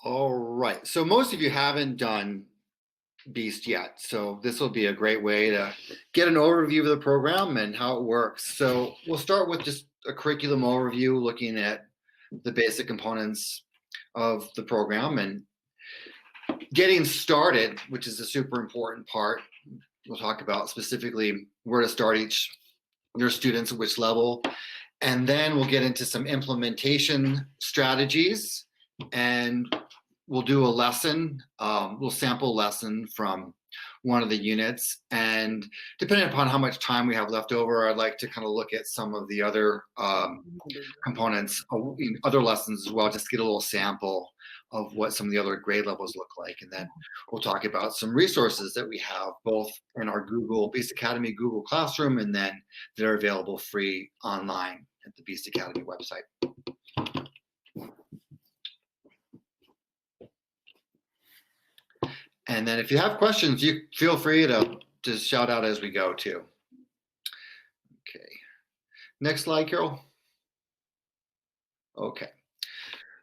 All right. So most of you haven't done Beast yet. So this will be a great way to get an overview of the program and how it works. So we'll start with just a curriculum overview, looking at the basic components of the program and getting started, which is a super important part. We'll talk about specifically where to start each your students at which level. And then we'll get into some implementation strategies and we'll do a lesson. We'll sample a lesson from one of the units. And depending upon how much time we have left over, I'd like to kind of look at some of the other components, other lessons as well, just to get a little sample of what some of the other grade levels look like. And then we'll talk about some resources that we have both in our Beast Academy Google Classroom, and then they're available free online at the Beast Academy website. And then if you have questions, you feel free to just shout out as we go too. Okay. Next slide, Carol. Okay.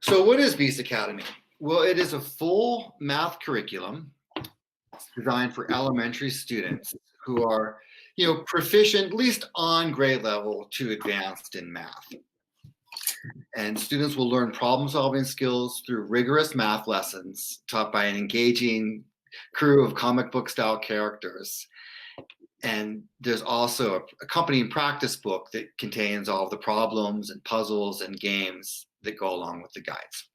So what is Beast Academy? Well, it is a full math curriculum designed for elementary students who are, proficient, at least on grade level to advanced in math. And students will learn problem-solving skills through rigorous math lessons taught by an engaging crew of comic book style characters. And there's also an accompanying practice book that contains all of the problems and puzzles and games that go along with the guides.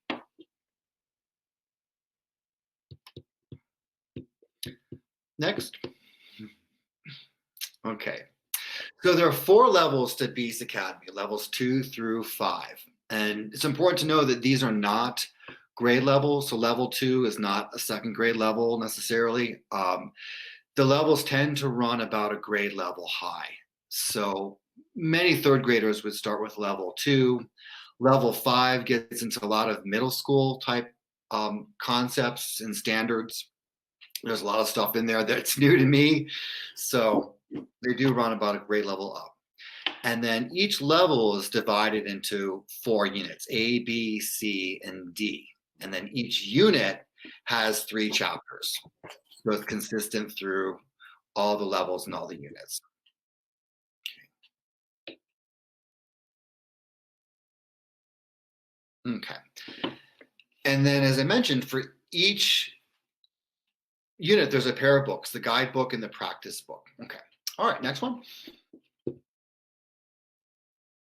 Next. Okay. So there are 4 levels to Beast Academy, levels 2 through 5. And it's important to know that these are not grade levels. So level 2 is not a second grade level necessarily. The levels tend to run about a grade level high. So many third graders would start with level 2. Level 5 gets into a lot of middle school type concepts and standards. There's a lot of stuff in there that's new to me. So they do run about a grade level up. And then each level is divided into 4 units, A, B, C, and D. And then each unit has 3 chapters. So it's consistent through all the levels and all the units. Okay. And then, as I mentioned, for each unit, there's a pair of books, the guidebook and the practice book. Okay. All right, next one.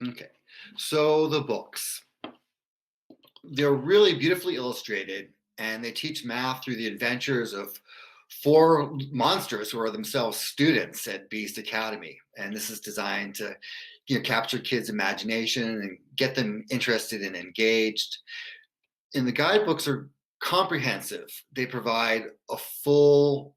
Okay. So the books. They're really beautifully illustrated, and they teach math through the adventures of 4 monsters who are themselves students at Beast Academy. And this is designed to capture kids' imagination and get them interested and engaged. And the guidebooks are comprehensive. They provide a full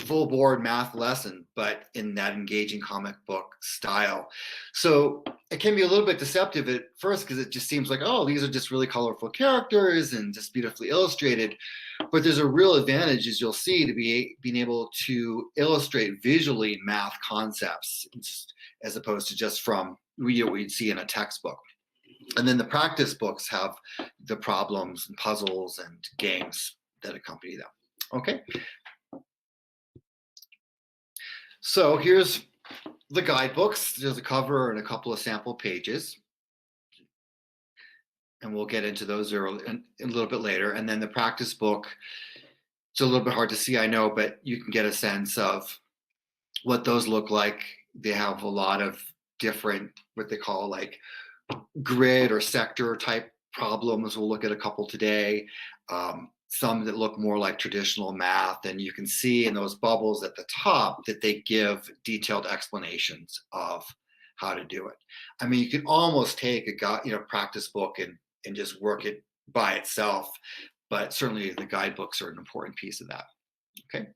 board math lesson, but in that engaging comic book style. So it can be a little bit deceptive at first because it just seems like, oh, these are just really colorful characters and just beautifully illustrated. But there's a real advantage, as you'll see, to being able to illustrate visually math concepts as opposed to just from what you'd see in a textbook. And then the practice books have the problems and puzzles and games that accompany them. Okay. So here's the guidebooks. There's a cover and a couple of sample pages. And we'll get into those a little bit later. And then the practice book, it's a little bit hard to see, I know, but you can get a sense of what those look like. They have a lot of different, what they call like grid or sector type problems. We'll look at a couple today. Some that look more like traditional math, and you can see in those bubbles at the top that they give detailed explanations of how to do it. I mean, you can almost take a practice book and just work it by itself, but certainly the guidebooks are an important piece of that. Okay.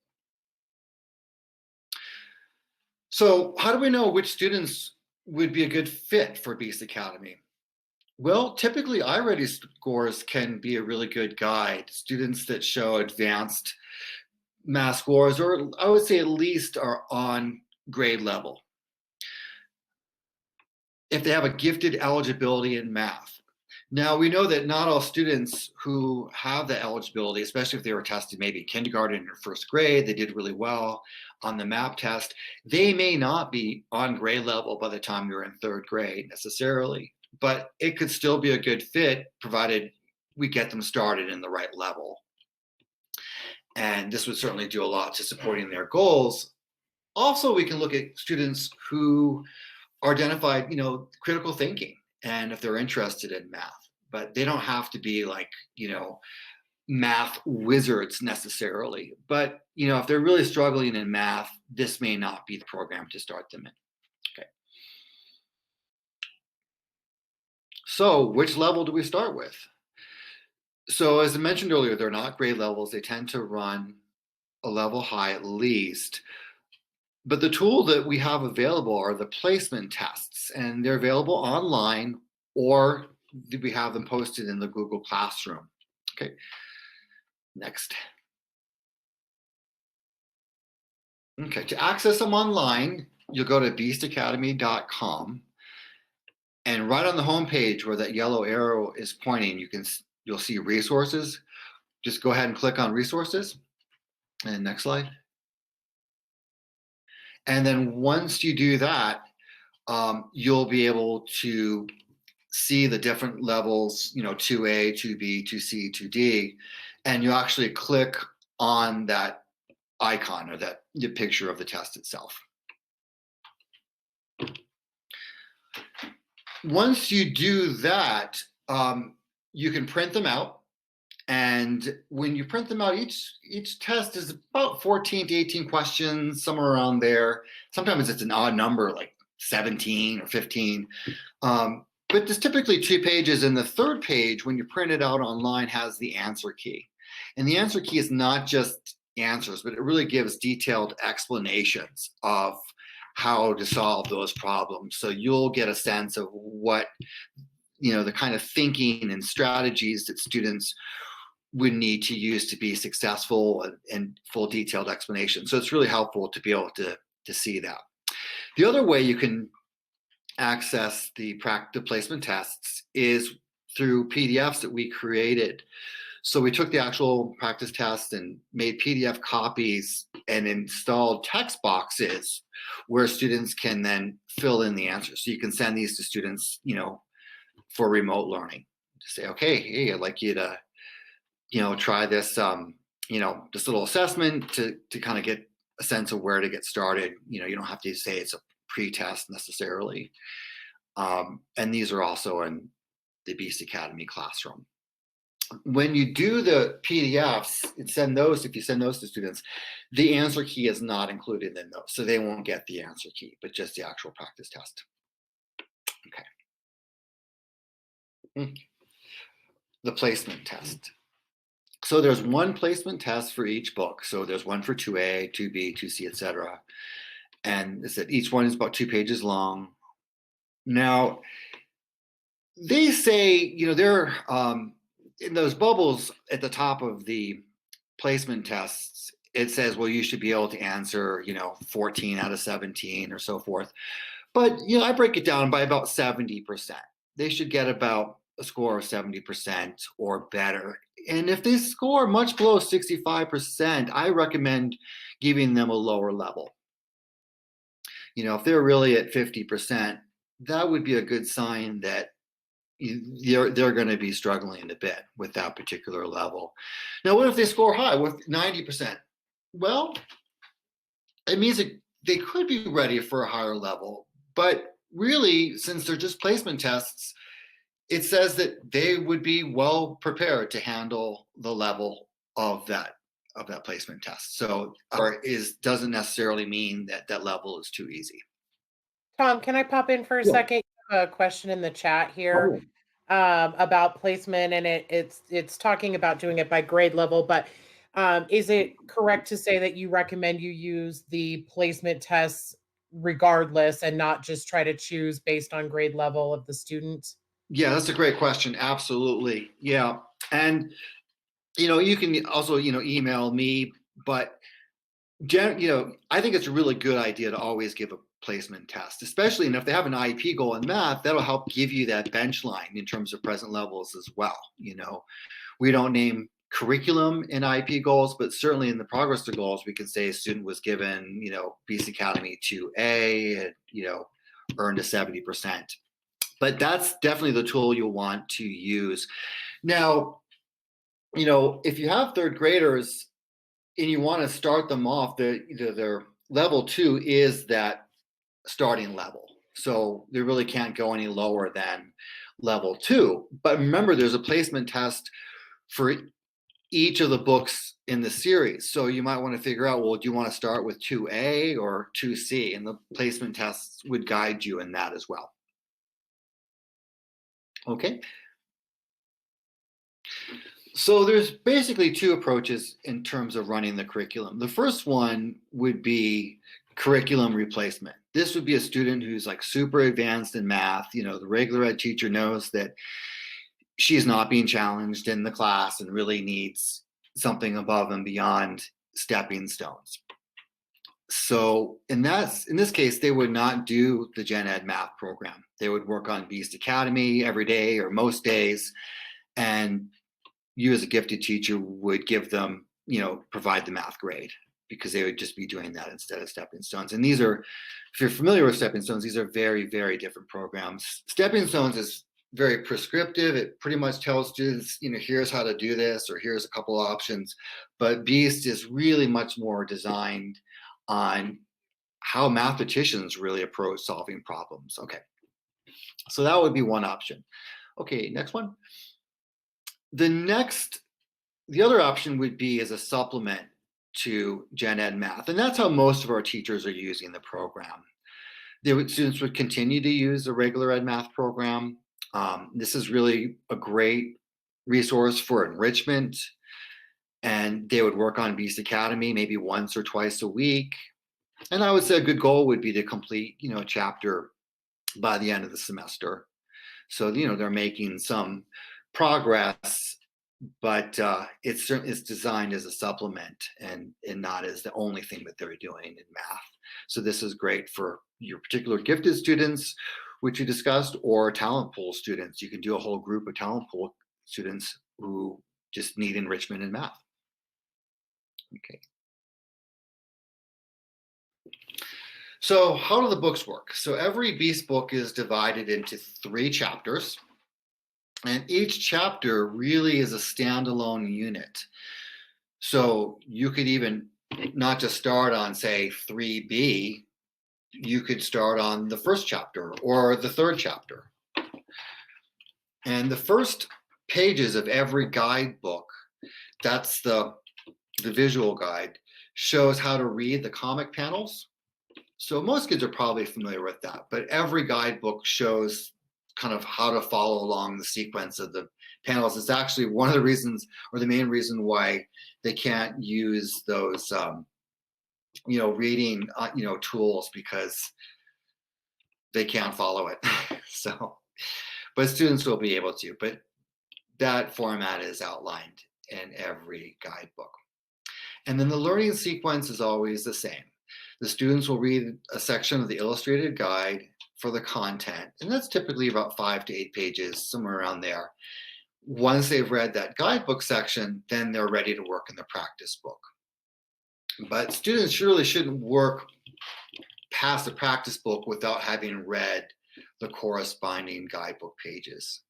So how do we know which students would be a good fit for Beast Academy? Well, typically iReady scores can be a really good guide. Students that show advanced math scores, or I would say at least are on grade level. If they have a gifted eligibility in math. Now, we know that not all students who have the eligibility, especially if they were tested maybe kindergarten or first grade, they did really well on the MAP test, they may not be on grade level by the time you're in third grade necessarily, but it could still be a good fit provided we get them started in the right level. And this would certainly do a lot to supporting their goals. Also, we can look at students who are identified, critical thinking, and if they're interested in math, but they don't have to be like, math wizards necessarily. But, if they're really struggling in math, this may not be the program to start them in. Okay. So which level do we start with? So as I mentioned earlier, they're not grade levels. They tend to run a level high at least. But the tool that we have available are the placement tests, and they're available online, or we have them posted in the Google Classroom. Okay, next. Okay, to access them online, you'll go to beastacademy.com, and right on the home page where that yellow arrow is pointing, you'll see resources. Just go ahead and click on resources. And next slide. And then once you do that, you'll be able to see the different levels, 2A, 2B, 2C, 2D, and you actually click on that icon or the picture of the test itself. Once you do that, you can print them out. And when you print them out, each test is about 14 to 18 questions, somewhere around there. Sometimes it's an odd number, like 17 or 15. But there's typically 2 pages, and the third page, when you print it out online, has the answer key. And the answer key is not just answers, but it really gives detailed explanations of how to solve those problems. So you'll get a sense of what, the kind of thinking and strategies that students would need to use to be successful, and full detailed explanation. So it's really helpful to be able to see that. The other way you can access the placement tests is through PDFs that we created. So we took the actual practice test and made PDF copies and installed text boxes where students can then fill in the answers. So you can send these to students, for remote learning. To say, okay, hey, I'd like you to try this, this little assessment to kind of get a sense of where to get started. You don't have to say it's a pre-test necessarily. And these are also in the Beast Academy classroom. When you do the PDFs, if you send those to students, the answer key is not included in those. So they won't get the answer key, but just the actual practice test. Okay. The placement test. So there's one placement test for each book. So there's one for 2A, 2B, 2C, etc. And it's that each one is about 2 pages long. Now, they say, they're in those bubbles at the top of the placement tests, it says, well, you should be able to answer, 14 out of 17 or so forth. But, I break it down by about 70%. They should get about a score of 70% or better. And if they score much below 65%, I recommend giving them a lower level. If they're really at 50%, that would be a good sign that they're going to be struggling a bit with that particular level. Now, what if they score high with 90%? Well, it means that they could be ready for a higher level. But really, since they're just placement tests, it says that they would be well prepared to handle the level of that placement test. So doesn't necessarily mean that that level is too easy. Tom, can I pop in for a second? A question in the chat here about placement, and it's talking about doing it by grade level, but is it correct to say that you recommend you use the placement tests regardless and not just try to choose based on grade level of the student? Yeah, that's a great question. Absolutely. Yeah. And, you can also, email me, but, I think it's a really good idea to always give placement test, especially, and if they have an IEP goal in math, that'll help give you that bench line in terms of present levels as well. We don't name curriculum in IEP goals, but certainly in the progress to goals, we can say a student was given, BC Academy 2A, and, earned a 70%. But that's definitely the tool you'll want to use. Now, if you have third graders and you want to start them off, their level 2 is that starting level. So they really can't go any lower than level 2. But remember, there's a placement test for each of the books in the series. So you might want to figure out, well, do you want to start with 2A or 2C? And the placement tests would guide you in that as well. Okay. So there's basically 2 approaches in terms of running the curriculum. The first one would be curriculum replacement. This would be a student who's like super advanced in math. The regular ed teacher knows that she's not being challenged in the class and really needs something above and beyond stepping stones. So in this case, they would not do the Gen Ed math program. They would work on Beast Academy every day or most days. And you as a gifted teacher would give them, provide the math grade, because they would just be doing that instead of stepping stones. And these are, if you're familiar with stepping stones, these are very, very different programs. Stepping stones is very prescriptive. It pretty much tells students, here's how to do this, or here's a couple of options. But Beast is really much more designed on how mathematicians really approach solving problems. Okay, so that would be one option. Okay, next one. The other option would be as a supplement to Gen Ed math, and that's how most of our teachers are using the program. Students would continue to use the regular ed math program. This is really a great resource for enrichment, and they would work on Beast Academy maybe once or twice a week. And I would say a good goal would be to complete, a chapter by the end of the semester. So, they're making some progress, but it's designed as a supplement and not as the only thing that they're doing in math. So this is great for your particular gifted students, which you discussed, or talent pool students. You can do a whole group of talent pool students who just need enrichment in math. Okay. So how do the books work? So every Beast book is divided into 3 chapters, and each chapter really is a standalone unit. So you could even not just start on, say, 3B, you could start on the first chapter or the third chapter. And the first pages of every guidebook, that's the visual guide, shows how to read the comic panels. So most kids are probably familiar with that, but every guidebook shows kind of how to follow along the sequence of the panels. It's actually one of the reasons, or the main reason, why they can't use those, reading, tools, because they can't follow it. So, but students will be able to. But that format is outlined in every guidebook. And then the learning sequence is always the same. The students will read a section of the illustrated guide for the content, and that's typically about 5 to 8 pages, somewhere around there. Once they've read that guidebook section, then they're ready to work in the practice book. But students really shouldn't work past the practice book without having read the corresponding guidebook pages.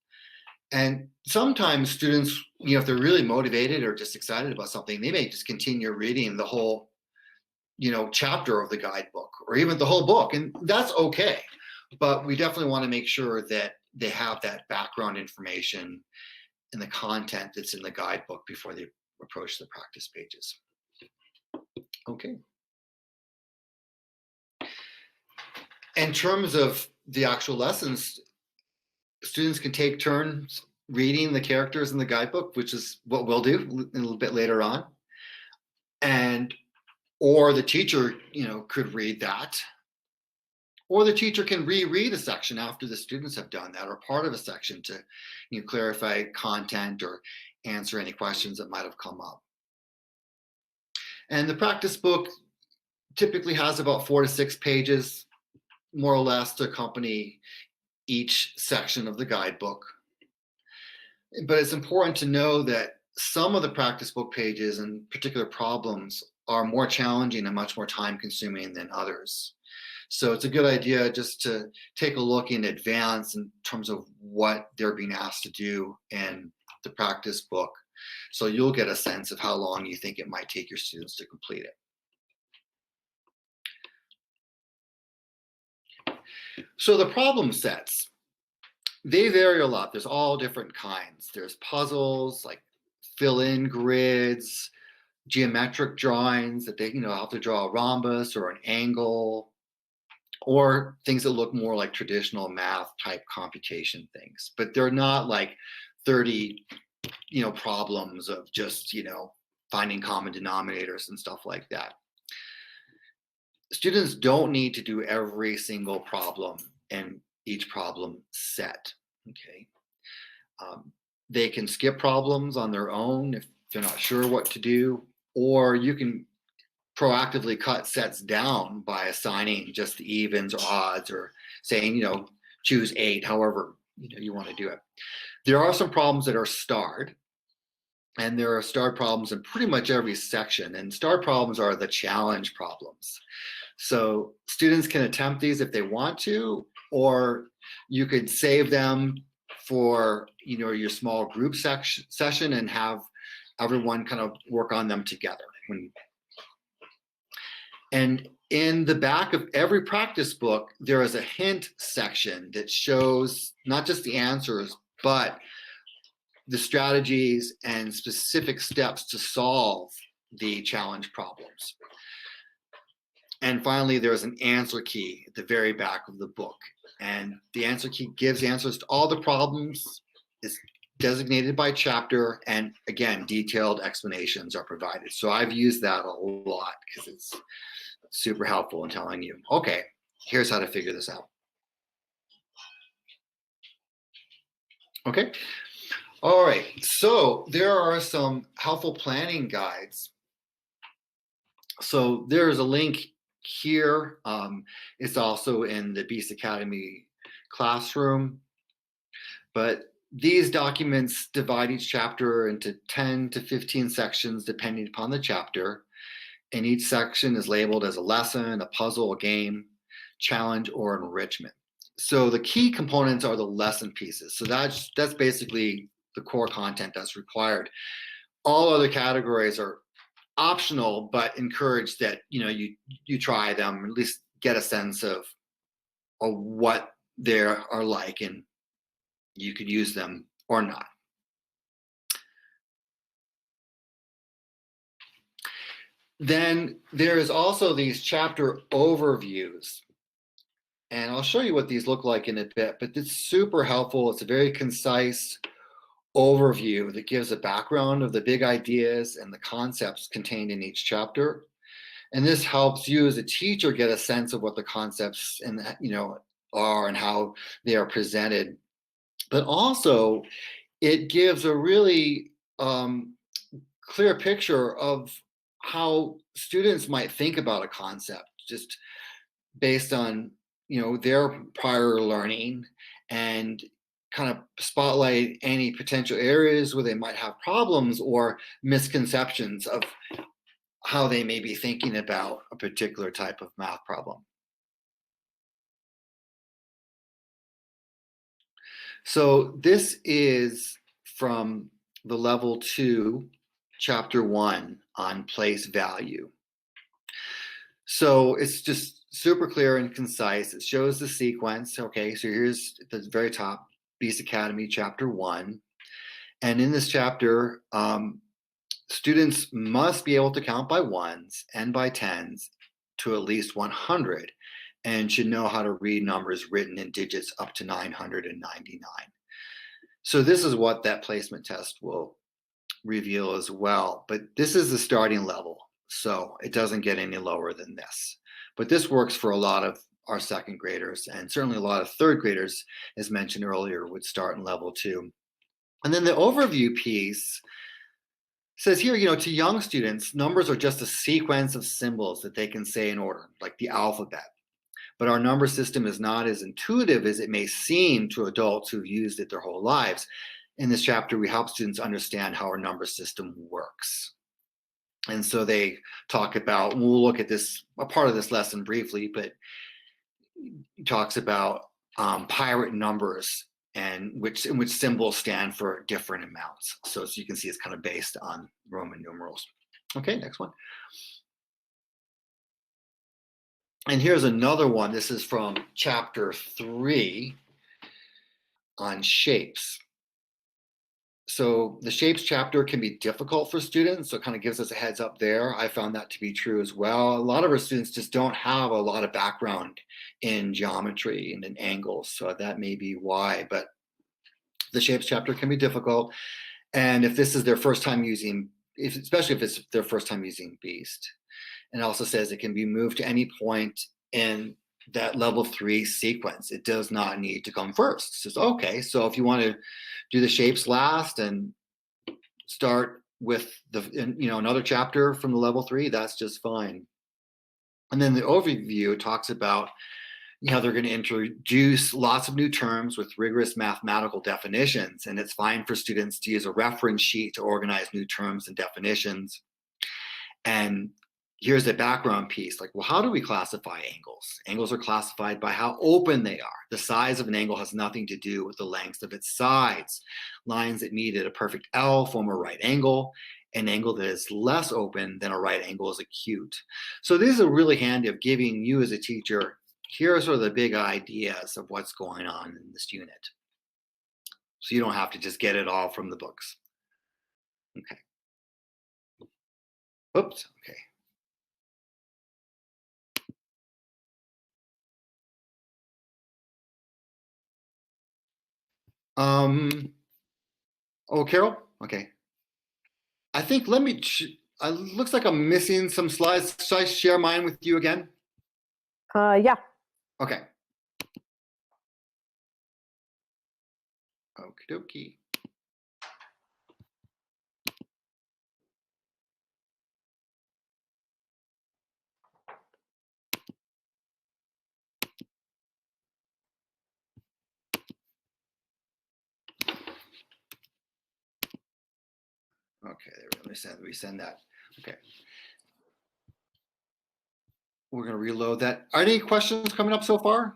And sometimes students, if they're really motivated or just excited about something, they may just continue reading the whole chapter of the guidebook, or even the whole book, and that's okay. But we definitely want to make sure that they have that background information and the content that's in the guidebook before they approach the practice pages. Okay. In terms of the actual lessons, students can take turns reading the characters in the guidebook, which is what we'll do a little bit later on. Or the teacher, could read that. Or the teacher can reread a section after the students have done that, or part of a section to clarify content or answer any questions that might have come up. And the practice book typically has about 4 to 6 pages. more or less to accompany each section of the guidebook. But it's important to know that some of the practice book pages and particular problems are more challenging and much more time consuming than others. So it's a good idea just to take a look in advance in terms of what they're being asked to do in the practice book. So you'll get a sense of how long you think it might take your students to complete it. So the problem sets, they vary a lot. There's all different kinds. There's puzzles, like fill-in grids, geometric drawings that they, have to draw a rhombus or an angle, or things that look more like traditional math type computation things. But they're not like 30, problems of just, finding common denominators and stuff like that. Students don't need to do every single problem in each problem set, okay? They can skip problems on their own if they're not sure what to do, or you can proactively cut sets down by assigning just the evens or odds, or saying, choose 8, however, you want to do it. There are some problems that are starred, and there are starred problems in pretty much every section, and starred problems are the challenge problems. So students can attempt these if they want to, or you could save them for your small group session and have everyone kind of work on them together. And in the back of every practice book, there is a hint section that shows not just the answers, but the strategies and specific steps to solve the challenge problems. And finally, there's an answer key at the very back of the book. And the answer key gives answers to all the problems, is designated by chapter, and again, detailed explanations are provided. So I've used that a lot because it's super helpful in telling you, okay, here's how to figure this out. Okay. All right. So there are some helpful planning guides. So there's a link here. It's also in the Beast Academy classroom. But these documents divide each chapter into 10 to 15 sections, depending upon the chapter. And each section is labeled as a lesson, a puzzle, a game, challenge, or enrichment. So the key components are the lesson pieces. So that's basically the core content that's required. All other categories are optional, but encourage that you try them, at least get a sense of what they are like, and you could use them or not. Then there is also these chapter overviews. And I'll show you what these look like in a bit, but it's super helpful. It's a very concise overview that gives a background of the big ideas and the concepts contained in each chapter. And this helps you as a teacher get a sense of what the concepts are and how they are presented. But also, it gives a really clear picture of how students might think about a concept, just based on their prior learning, and kind of spotlight any potential areas where they might have problems or misconceptions of how they may be thinking about a particular type of math problem. So this is from the level 2, chapter 1 on place value. So it's just super clear and concise. It shows the sequence. Okay, so here's at the very top, Beast Academy, chapter 1. And in this chapter, students must be able to count by ones and by tens to at least 100, and should know how to read numbers written in digits up to 999. So this is what that placement test will reveal as well. But this is the starting level, so it doesn't get any lower than this. But this works for a lot of our second graders, and certainly a lot of third graders, as mentioned earlier, would start in level 2. And then the overview piece says here, to young students, numbers are just a sequence of symbols that they can say in order, like the alphabet. but our number system is not as intuitive as it may seem to adults who've used it their whole lives. In this chapter, we help students understand how our number system works. And so they talk about, we'll look at this, a part of this lesson briefly, but he talks about pirate numbers and which symbols stand for different amounts. So you can see it's kind of based on Roman numerals. Okay, next one. And here's another one. This is from chapter 3 on shapes. So the shapes chapter can be difficult for students, so it kind of gives us a heads up there. I found that to be true as well. A lot of our students just don't have a lot of background in geometry and in angles, so that may be why, but the shapes chapter can be difficult. And if this is their first time using, especially if it's their first time using Beast. And it also says it can be moved to any point in that level 3 sequence. It does not need to come first. It says, okay, so if you want to do the shapes last and start with another chapter from the level 3, that's just fine. And then the overview talks about how they're going to introduce lots of new terms with rigorous mathematical definitions, and it's fine for students to use a reference sheet to organize new terms and definitions. And here's the background piece, like, well, how do we classify angles? Angles are classified by how open they are. The size of an angle has nothing to do with the length of its sides. Lines that meet at a perfect L form a right angle. An angle that is less open than a right angle is acute. So these are really handy of giving you as a teacher, here are sort of the big ideas of what's going on in this unit. So you don't have to just get it all from the books. Okay. Oops, okay. Oh, Carol? Okay. I think, looks like I'm missing some slides. Should I share mine with you again? Yeah. Okay. Okie dokie. Okay, let me resend that. Okay. We're going to reload that. Are any questions coming up so far?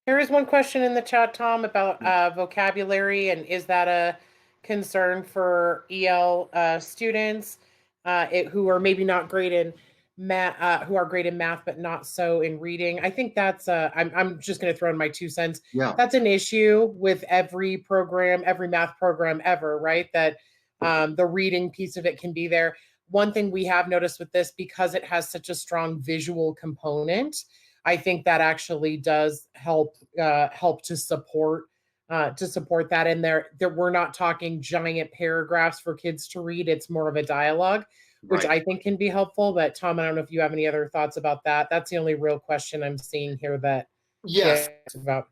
There is one question in the chat, Tom, about vocabulary, and is that a concern for EL students who are maybe not great in math, who are great in math but not so in reading? I think that's I'm just going to throw in my 2 cents. Yeah. That's an issue with every program, every math program ever, right? That the reading piece of it can be there. One thing we have noticed with this, because it has such a strong visual component, I think that actually does help to support that in there. That we're not talking giant paragraphs for kids to read. It's more of a dialogue, which Right. I think can be helpful. But Tom, I don't know if you have any other thoughts about that. That's the only real question I'm seeing here that Yes. about.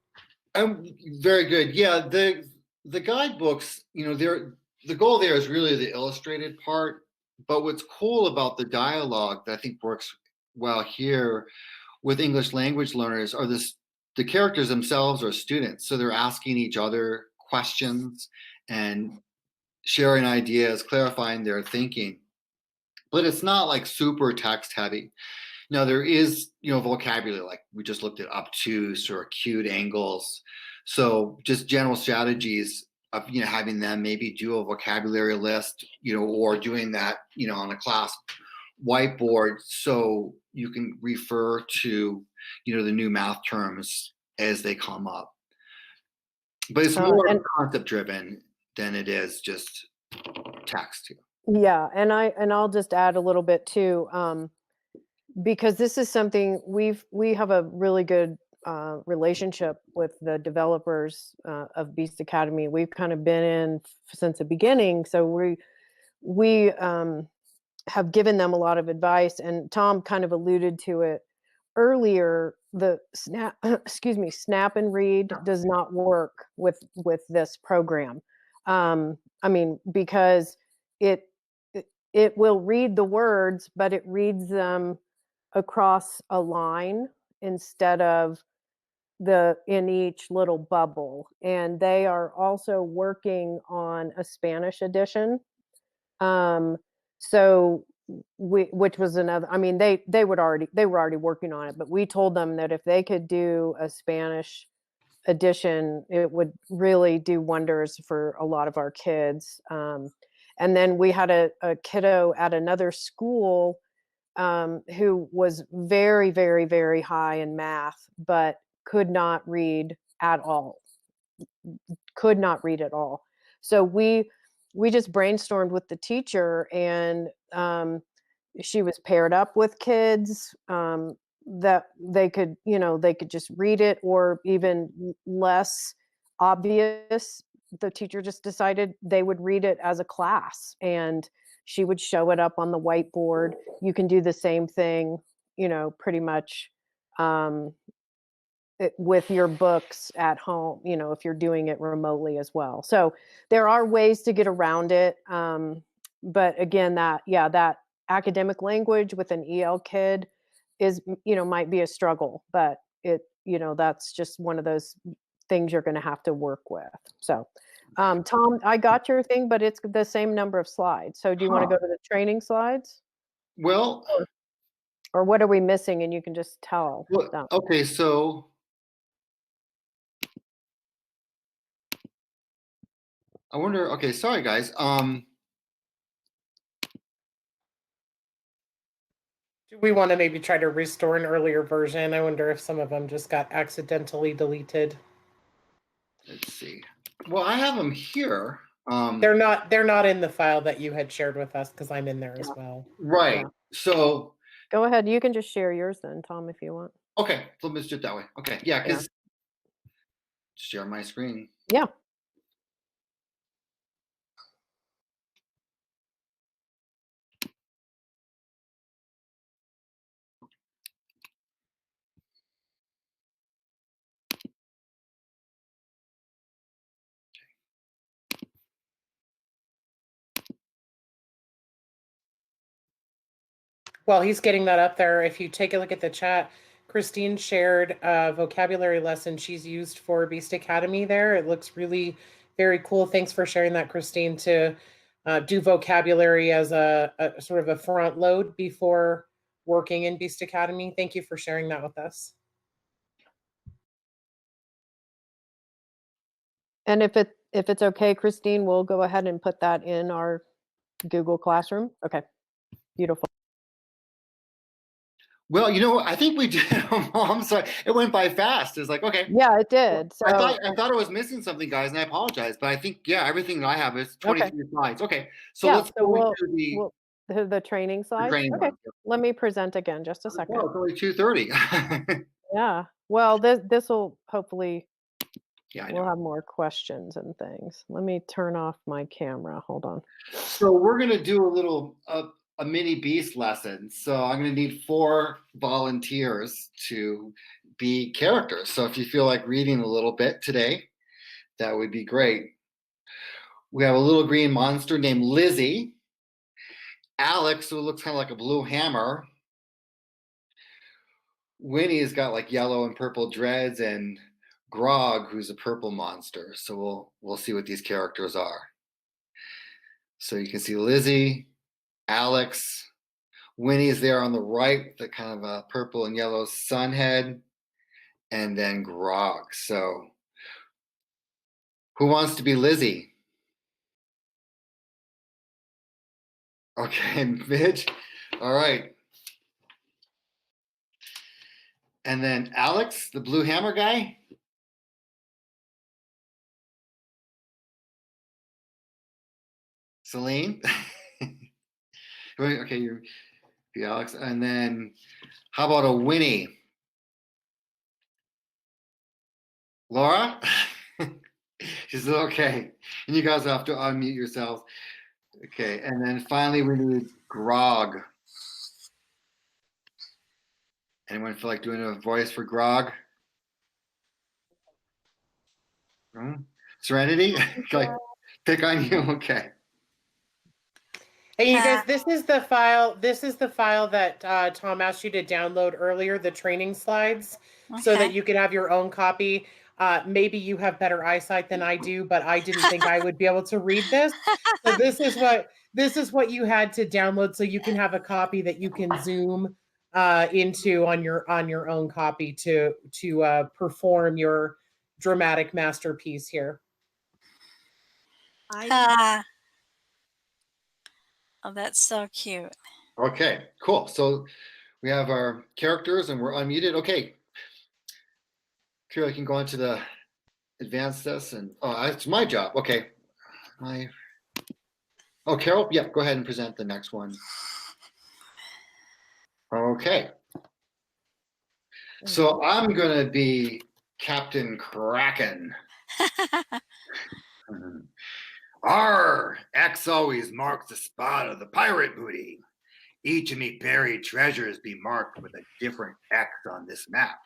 Very good. Yeah, the guidebooks, the goal there is really the illustrated part. But what's cool about the dialogue that I think works well here with English language learners are the characters themselves are students. So they're asking each other questions and sharing ideas, clarifying their thinking. But it's not like super text heavy. Now there is, vocabulary, like we just looked at obtuse or acute angles. So just general strategies of, having them maybe do a vocabulary list, or doing that, on a class whiteboard, so you can refer to the new math terms as they come up. But it's more concept driven than it is just text. Yeah, and I'll just add a little bit too, because this is something we have a really good relationship with the developers of Beast Academy. We've kind of been in since the beginning, so we have given them a lot of advice, and Tom kind of alluded to it earlier. The snap and read does not work with this program. I mean, because it, it will read the words, but it reads them across a line instead of in each little bubble. And they are also working on a Spanish edition. So which was another, I mean, they were already working on it, but we told them that if they could do a Spanish edition, it would really do wonders for a lot of our kids. And then we had a kiddo at another school who was very, very, very high in math, but could not read at all. Could not read at all. So we just brainstormed with the teacher, and she was paired up with kids that they could, they could just read it, or even less obvious. The teacher just decided they would read it as a class, and she would show it up on the whiteboard. You can do the same thing, pretty much with your books at home, if you're doing it remotely as well. So there are ways to get around it. But again, that academic language with an EL kid is, might be a struggle, but that's just one of those things you're going to have to work with. So, Tom, I got your thing, but it's the same number of slides. So do you want to go to the training slides? Well, Or what are we missing? And you can just tell them. okay, so I wonder, okay, sorry guys. Do we want to maybe try to restore an earlier version? I wonder if some of them just got accidentally deleted. Let's see. Well, I have them here. They're not in the file that you had shared with us, because I'm in there as well. Right. Yeah. So Go ahead. You can just share yours then, Tom, if you want. okay, so let's do it that way. Okay, yeah, because share my screen. Yeah. While he's getting that up there, if you take a look at the chat, Christine shared a vocabulary lesson she's used for Beast Academy there. It looks really very cool. Thanks for sharing that, Christine, to do vocabulary as a sort of a front load before working in Beast Academy. Thank you for sharing that with us. And if it's okay, Christine, we'll go ahead and put that in our Google Classroom. Okay. Beautiful. Well, I think we did. I'm sorry. It went by fast. It's like, okay. Yeah, it did. So I thought I was missing something, guys, and I apologize. But I think, yeah, everything that I have is 23 slides. Okay. So let's go into the training slides. training Okay. one. Let me present again just a second. Well, it's only 2:30. Yeah. Well, this will hopefully Yeah, I we'll know. have more questions and things. Let me turn off my camera. Hold on. So we're gonna do a little a mini beast lesson. So I'm gonna need 4 volunteers to be characters. So if you feel like reading a little bit today, that would be great. We have a little green monster named Lizzie. Alex, who looks kind of like a blue hammer. Winnie's got like yellow and purple dreads, and Grog, who's a purple monster. So we'll see what these characters are. So you can see Lizzie, Alex, Winnie's there on the right, the kind of a purple and yellow sun head, and then Grog. So who wants to be Lizzie? Okay, Midge. All right. And then Alex, the blue hammer guy. Celine. Okay, you're Alex. And then how about a Winnie? Laura? She said, okay. And you guys have to unmute yourselves. Okay, and then finally we need Grog. Anyone feel like doing a voice for Grog? Serenity? Like Pick on you. Okay. Hey, you guys, this is the file. This is the file that Tom asked you to download earlier, the training slides, so that Okay. you can have your own copy. Maybe you have better eyesight than I do, but I didn't think I would be able to read this. So this is what you had to download, so you can have a copy that you can zoom into on your own copy to perform your dramatic masterpiece here. Oh, that's so cute. Okay, cool. So we have our characters and we're unmuted. Okay. Carol, you can go into the advanced this and it's my job. Okay. Carol, yeah, go ahead and present the next one. Okay. So I'm gonna be Captain Kraken. Arr! X always marks the spot of the pirate booty. Each of me buried treasures be marked with a different X on this map.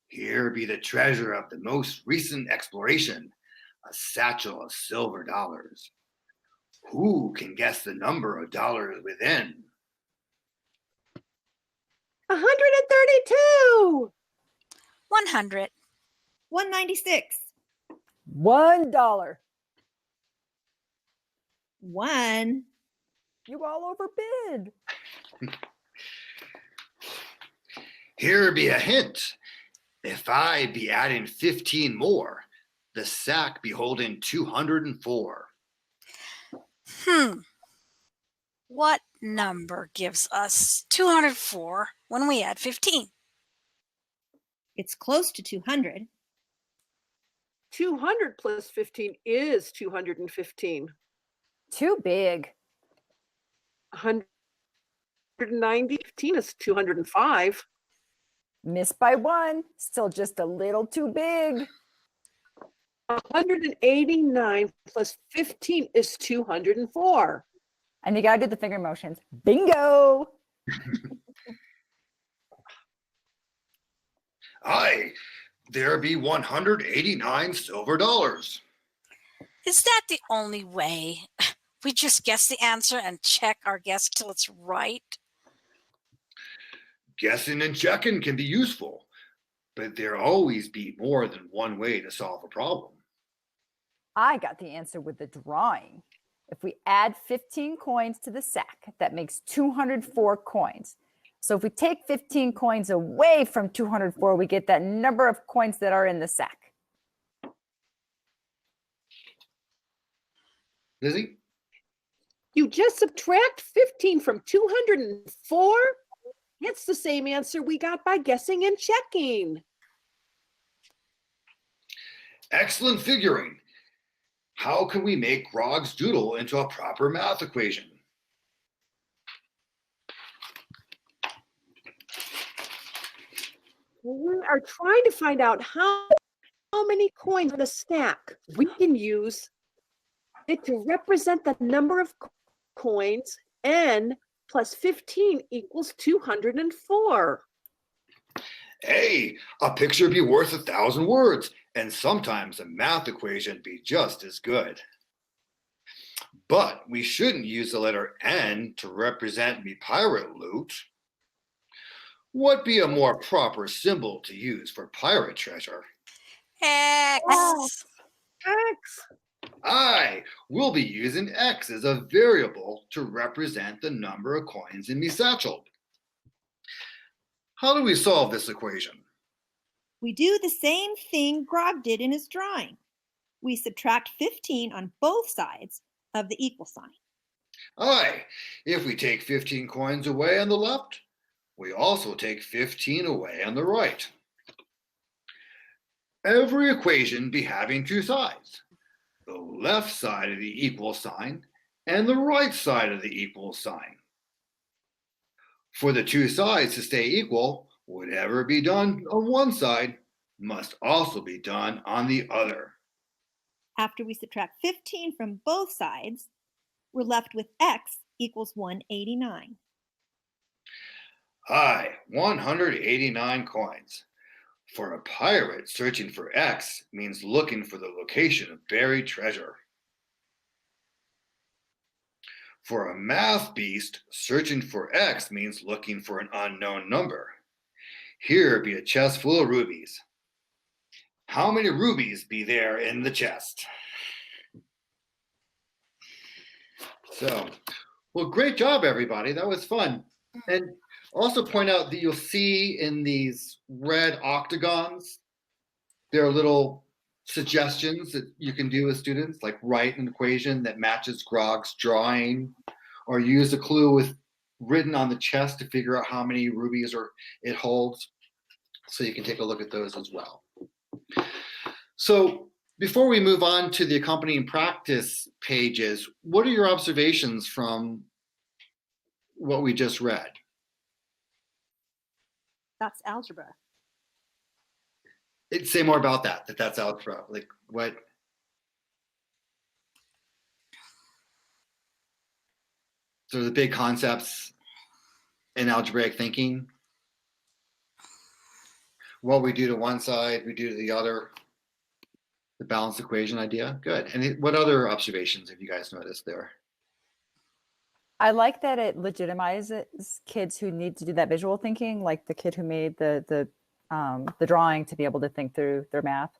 Here be the treasure of the most recent exploration, a satchel of silver dollars. Who can guess the number of dollars within? 132. 100. 196. $1. 1. You all overbid. Here be a hint. If I be adding 15 more, the sack be holding 204. What number gives us 204 when we add 15? It's close to 200. 200 plus 15 is 215. Too big. 190, 15 is 205. Missed by 1. Still just a little too big. 189 plus 15 is 204. And you gotta do the finger motions. Bingo! Aye, there be 189 silver dollars. Is that the only way? We just guess the answer and check our guess till it's right? Guessing and checking can be useful, but there always be more than one way to solve a problem. I got the answer with the drawing. If we add 15 coins to the sack, that makes 204 coins. So if we take 15 coins away from 204, we get that number of coins that are in the sack. Lizzie? You just subtract 15 from 204? It's the same answer we got by guessing and checking. Excellent figuring. How can we make Grog's doodle into a proper math equation? We are trying to find out how many coins in a stack we can use it to represent the number of coins. N plus 15 equals 204. Hey, a picture be worth 1,000 words, and sometimes a math equation be just as good. But we shouldn't use the letter N to represent me pirate loot. What be a more proper symbol to use for pirate treasure? X. X. Aye, we'll be using X as a variable to represent the number of coins in me satchel. How do we solve this equation? We do the same thing Grog did in his drawing. We subtract 15 on both sides of the equal sign. Aye, if we take 15 coins away on the left, we also take 15 away on the right. Every equation be having two sides, the left side of the equal sign and the right side of the equal sign. For the two sides to stay equal, whatever be done on one side must also be done on the other. After we subtract 15 from both sides, we're left with X equals 189. Aye, 189 coins. For a pirate, searching for X means looking for the location of buried treasure. For a math beast, searching for X means looking for an unknown number. Here be a chest full of rubies. How many rubies be there in the chest? So, well, great job, everybody. That was fun. And also point out that you'll see in these red octagons, there are little suggestions that you can do with students, like write an equation that matches Grog's drawing, or use a clue with written on the chest to figure out how many rubies it holds. So you can take a look at those as well. So before we move on to the accompanying practice pages, what are your observations from what we just read? That's algebra. Say more about that's algebra. Like what? So the big concepts in algebraic thinking. What we do to one side, we do to the other. The balanced equation idea. Good. And what other observations have you guys noticed there? I like that it legitimizes kids who need to do that visual thinking, like the kid who made the drawing to be able to think through their math.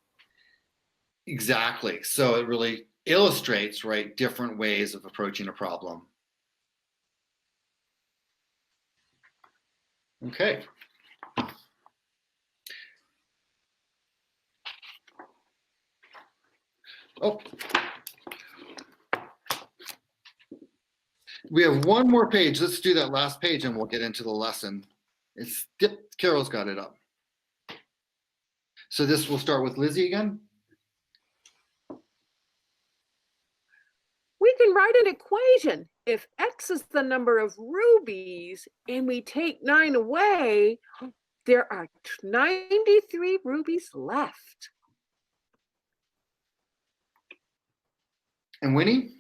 Exactly. So it really illustrates, right, different ways of approaching a problem. Okay. Oh, we have one more page. Let's do that last page and we'll get into the lesson. Carol's got it up. So this will start with Lizzie again. We can write an equation. If X is the number of rubies and we take 9 away, there are 93 rubies left. And Winnie?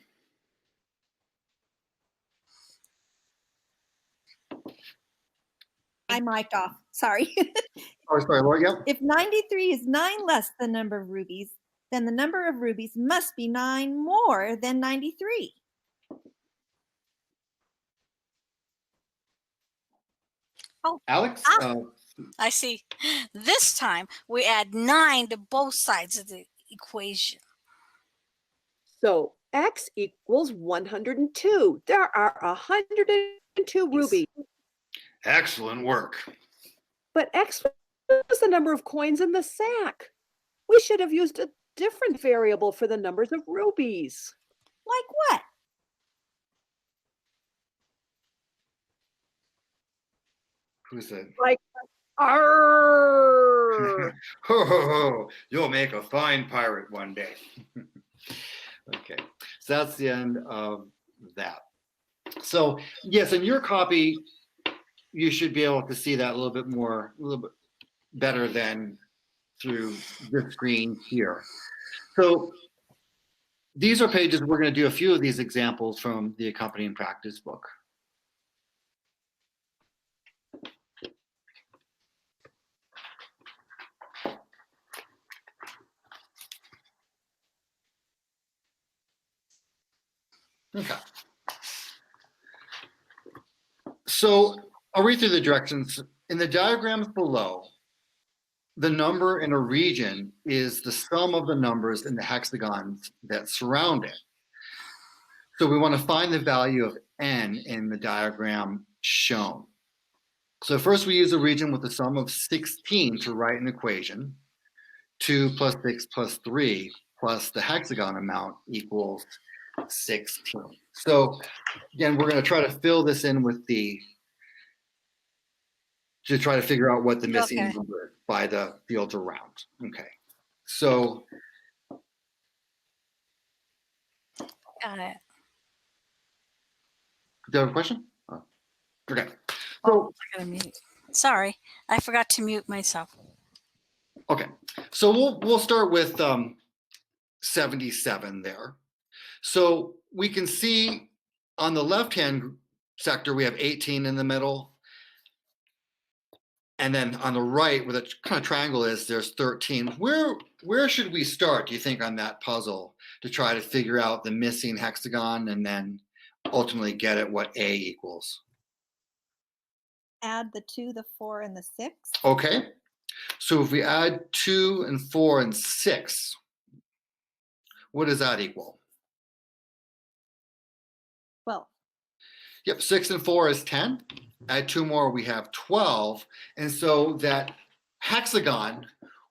I mic'd off. Sorry. Oh, sorry, Laura, yeah. If 93 is 9 less than the number of rubies, then the number of rubies must be 9 more than 93. Alex? I see. This time we add 9 to both sides of the equation. So X equals 102. There are 102 rubies. Excellent work. But X was the number of coins in the sack. We should have used a different variable for the numbers of rubies. Like what? Who's that? Like, arr. Ho, ho, ho. You'll make a fine pirate one day. Okay, so that's the end of that. So yes, in your copy, you should be able to see that a little bit better than through the screen here. So these are pages, we're going to do a few of these examples from the accompanying practice book. Okay. So I'll read through the directions. In the diagrams below, the number in a region is the sum of the numbers in the hexagons that surround it. So we want to find the value of n in the diagram shown. So first we use a region with the sum of 16 to write an equation. 2 plus 6 plus 3 plus the hexagon amount equals 16. So again, we're going to try to fill this in with to try to figure out what the missing number is by the fields around. Okay, so Got it. do you have a question? Oh, okay. Oh, I gotta mute. Sorry, I forgot to mute myself. Okay, so we'll start with 77 there. So we can see on the left-hand sector, we have 18 in the middle. And then on the right, where the kind of triangle is, there's 13. Where should we start, do you think, on that puzzle to try to figure out the missing hexagon and then ultimately get at what A equals. Add the 2, the 4, and the 6. Okay, so if we add 2 and 4 and 6, what does that equal? 12. Yep, 6 and 4 is 10. Add 2 more, we have 12. And so that hexagon,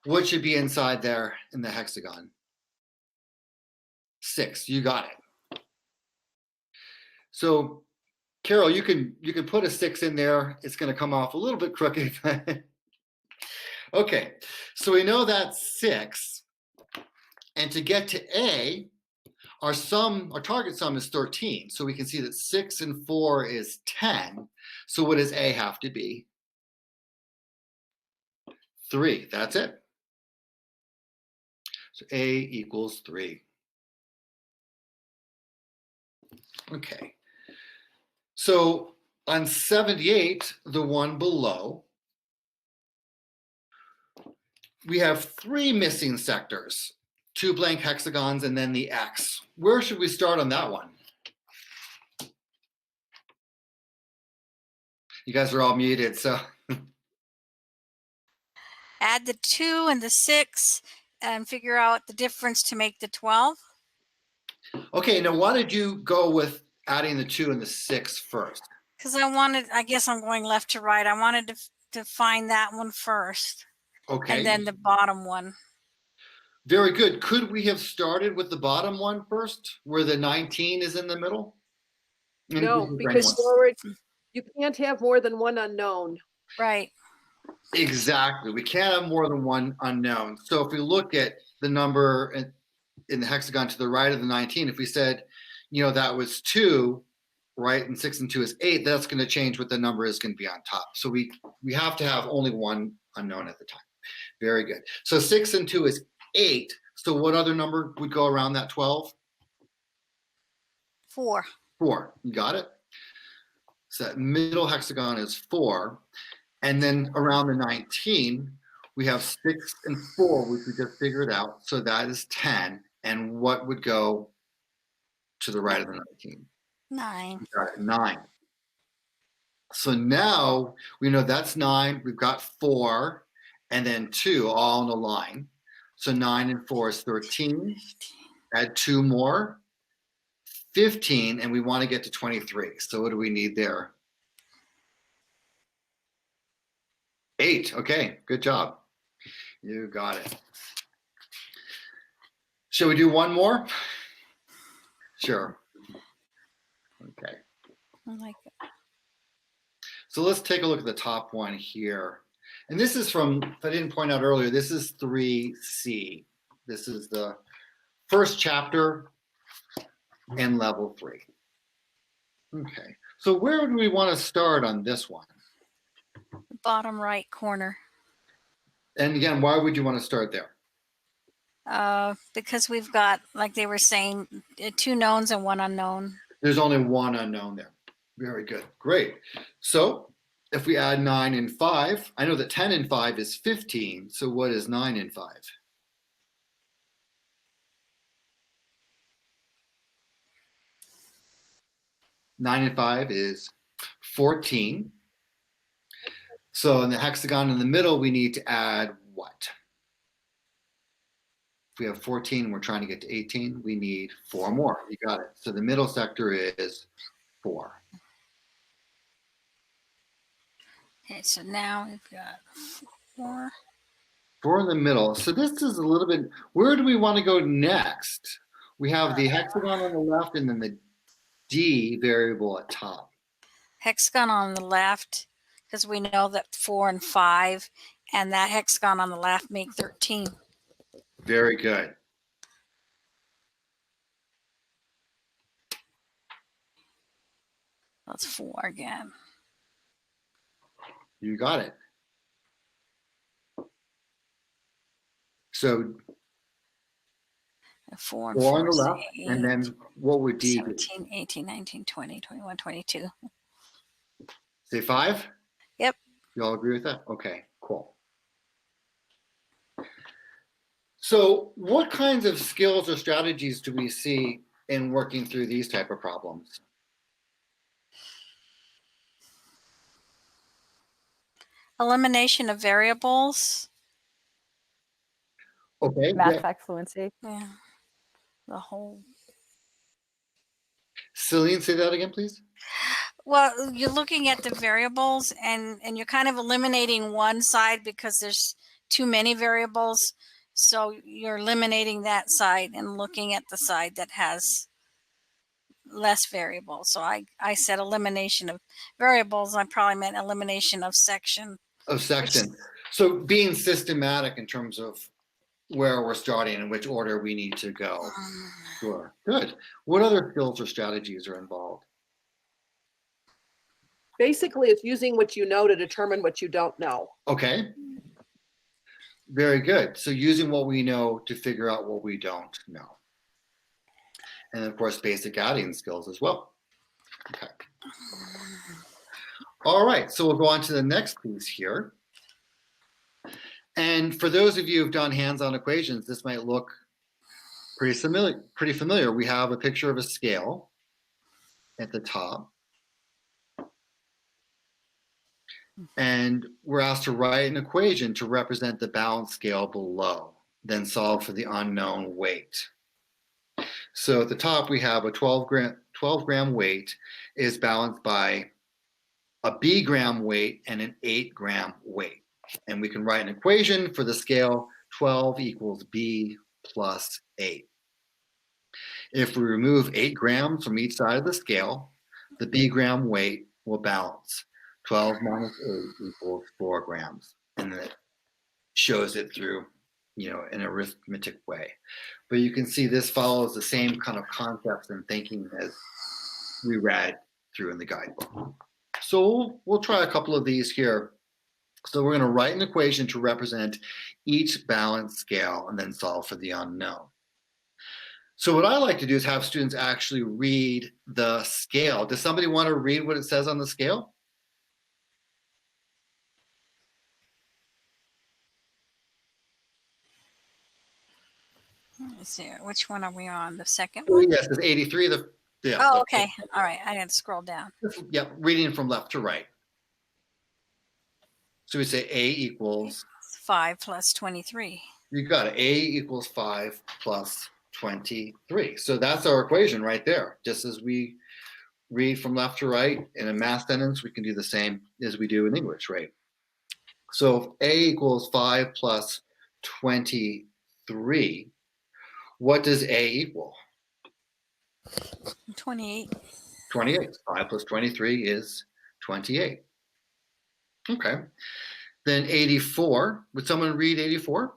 what should be inside there in the hexagon? 6, you got it. So Carol, you can put a 6 in there. It's going to come off a little bit crooked. Okay, so we know that's 6. And to get to A, our target sum is 13. So we can see that 6 and 4 is 10. So what does A have to be? 3. That's it. So A equals 3. Okay. So on 78, the one below, we have 3 missing sectors, 2 blank hexagons, and then the X. Where should we start on that one? You guys are all muted, so. Add the 2 and the 6 and figure out the difference to make the 12. Okay, now why did you go with adding the 2 and the 6 first? Because I guess I'm going left to right. I wanted to find that one first. Okay. And then the bottom one. Very good. Could we have started with the bottom one first, where the 19 is in the middle? No, because you can't have more than one unknown. Right. Exactly. We can't have more than one unknown. So if we look at the number in the hexagon to the right of the 19, if we said, that was 2, right, and 6 and 2 is 8, that's going to change what the number is going to be on top. So we have to have only one unknown at the time. Very good. So 6 and 2 is 8. So what other number would go around that 12? 4. 4. You got it? So that middle hexagon is 4. And then around the 19, we have 6 and 4, which we just figured out. So that is 10. And what would go to the right of the 19? 9. Got it, 9. So now we know that's 9. We've got 4 and then 2 all in a line. So 9 and 4 is 13. Add 2 more, 15, and we want to get to 23. So what do we need there? 8. Okay, good job. You got it. Shall we do one more? Sure. Okay. I like it. So let's take a look at the top one here. And this is from, if I didn't point out earlier, this is 3C. This is the first chapter and level 3. Okay. So where would we want to start on this one? Bottom right corner. And again, why would you want to start there? Because we've got, like they were saying, 2 knowns and 1 unknown. There's only one unknown there. Very good. Great. So if we add 9 and 5, I know that 10 and 5 is 15. So what is 9 and 5? Nine and 5 is 14. So in the hexagon in the middle, we need to add what? If we have 14 and we're trying to get to 18, we need 4 more. You got it. So the middle sector is 4. Okay, so now we've got 4. 4 in the middle. So this is a little bit, where do we want to go next? We have the hexagon on the left and then the D variable at top. Hexagon on the left, because we know that 4 and 5, and that hexagon on the left make 13. Very good. That's 4 again. You got it. So 4 and 4 on the is left, 8, and then what would D be? 17, 18, 19, 20, 21, 22. Say 5? Yep. You all agree with that? Okay, cool. So what kinds of skills or strategies do we see in working through these type of problems? Elimination of variables. Okay. Math Yeah. fact fluency. Yeah. The whole. Celine, say that again, please. Well, you're looking at the variables and you're kind of eliminating one side because there's too many variables. So you're eliminating that side and looking at the side that has less variables. So I said elimination of variables. I probably meant elimination of section. Of section. So being systematic in terms of where we're starting and which order we need to go. Sure. Good. What other skills or strategies are involved? Basically, it's using what you know to determine what you don't know. Okay. Very good. So using what we know to figure out what we don't know. And of course, basic adding skills as well. Okay. All right. So we'll go on to the next piece here. And for those of you who've done hands-on equations, this might look pretty familiar. We have a picture of a scale at the top. And we're asked to write an equation to represent the balance scale below, then solve for the unknown weight. So at the top, we have a 12 gram weight is balanced by a B gram weight and an 8 gram weight. And we can write an equation for the scale 12 equals B plus 8. If we remove 8 grams from each side of the scale, the B gram weight will balance. 12 minus 8 equals 4 grams. And then it shows it through, an arithmetic way. But you can see this follows the same kind of concepts and thinking as we read through in the guidebook. So we'll try a couple of these here. So we're going to write an equation to represent each balance scale and then solve for the unknown. So what I like to do is have students actually read the scale. Does somebody want to read what it says on the scale? Let's see. Which one are we on? The second Oh, one? yes, it's 83. Oh, okay. All right. I got to scroll down. Yep, reading from left to right. So we say A equals, 5 plus 23. you got it, A equals 5 plus 23. So that's our equation right there. Just as we read from left to right in a math sentence, we can do the same as we do in English, right? So if A equals 5 plus 23, what does A equal? 28. 28. 5 plus 23 is 28. Okay. Then 84. Would someone read 84?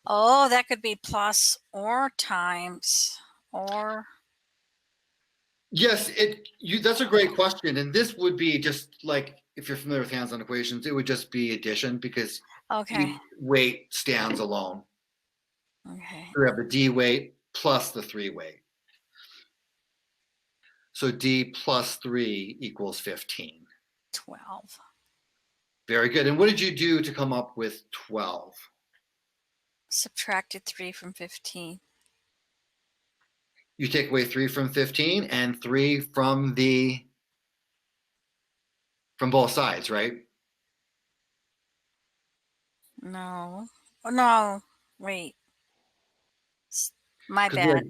Oh, that could be plus or times or. Yes, that's a great question. And this would be just like, if you're familiar with hands-on equations, it would just be addition because Okay. weight stands alone. Okay. We have the D weight plus the 3 weight. So D plus 3 equals 15. 12. Very good. And what did you do to come up with 12? Subtracted 3 from 15. You take away 3 from 15 and 3 from both sides, right? No. Oh, no. Wait. My 'Cause bad.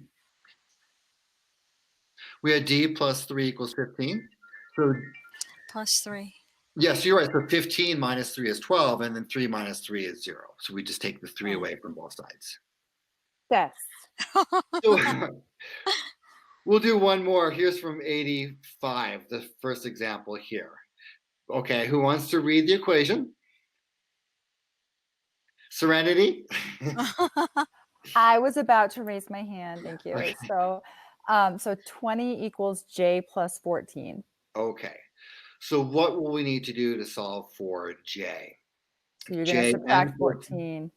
We had D plus 3 equals 15. So Plus 3. yes, you're right. So 15 minus 3 is 12, and then 3 minus 3 is 0. So we just take the 3 away from both sides. Yes. So we'll do one more. Here's from 85, the first example here. Okay, who wants to read the equation? Serenity? I was about to raise my hand. Thank you. Okay. So 20 equals J plus 14. Okay, so what will we need to do to solve for J? So you're J going to subtract and 14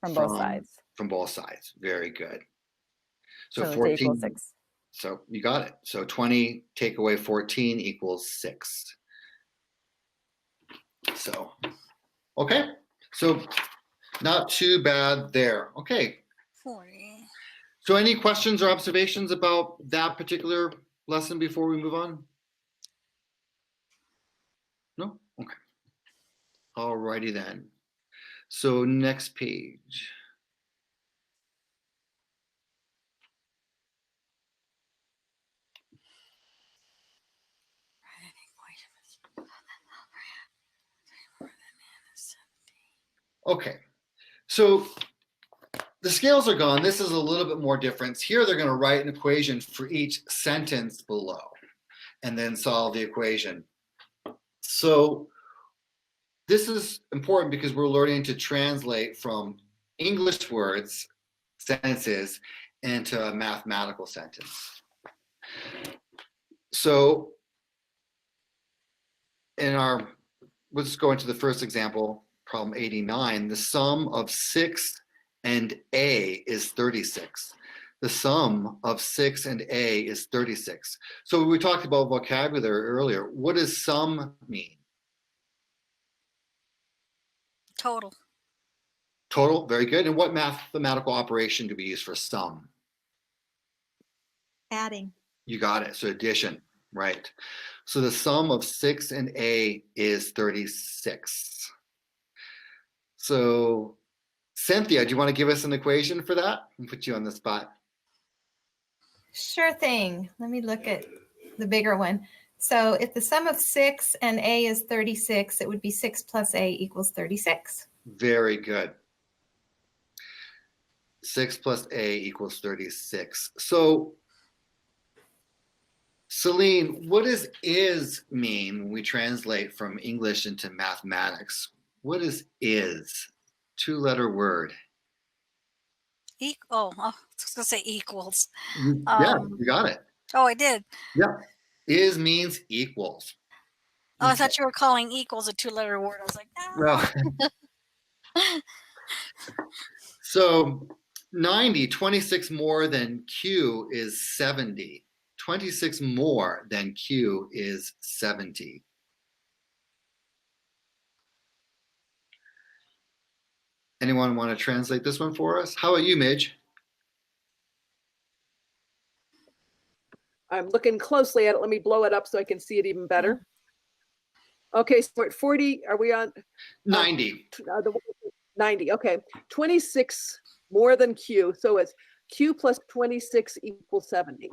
from both sides. From both sides. Very good. So So J 14. equals 6. So you got it. So 20 take away 14 equals 6. So, okay. So not too bad there. Okay. 40. So any questions or observations about that particular lesson before we move on? No? Okay. All righty then. So next page. Okay, so the scales are gone. This is a little bit more difference. Here they're going to write an equation for each sentence below and then solve the equation. So this is important because we're learning to translate from English words, sentences, into a mathematical sentence. So let's go into the first example, problem 89. The sum of 6 and A is 36. The sum of 6 and A is 36. So we talked about vocabulary earlier. What does sum mean? Total. Total, very good. And what mathematical operation do we use for sum? Adding. You got it. So addition, right? So the sum of 6 and A is 36. So Cynthia, do you want to give us an equation for that? I'll put you on the spot. Sure thing. Let me look at the bigger one. So if the sum of 6 and A is 36, it would be 6 plus A equals 36. Very good. 6 plus A equals 36. So Celine, what does is mean when we translate from English into mathematics? What is is? Two-letter word. I was going to say equals. Yeah, you got it. Oh, I did. Yeah. Is means equals. Oh, I thought you were calling equals a two-letter word. I was like, no. Well, so 90, 26 more than Q is 70. 26 more than Q is 70. Anyone want to translate this one for us? How about you, Midge? I'm looking closely at it. Let me blow it up so I can see it even better. Okay, so we're at 40. Are we on 90. 90? Okay, 26 more than Q. So it's Q plus 26 equals 70.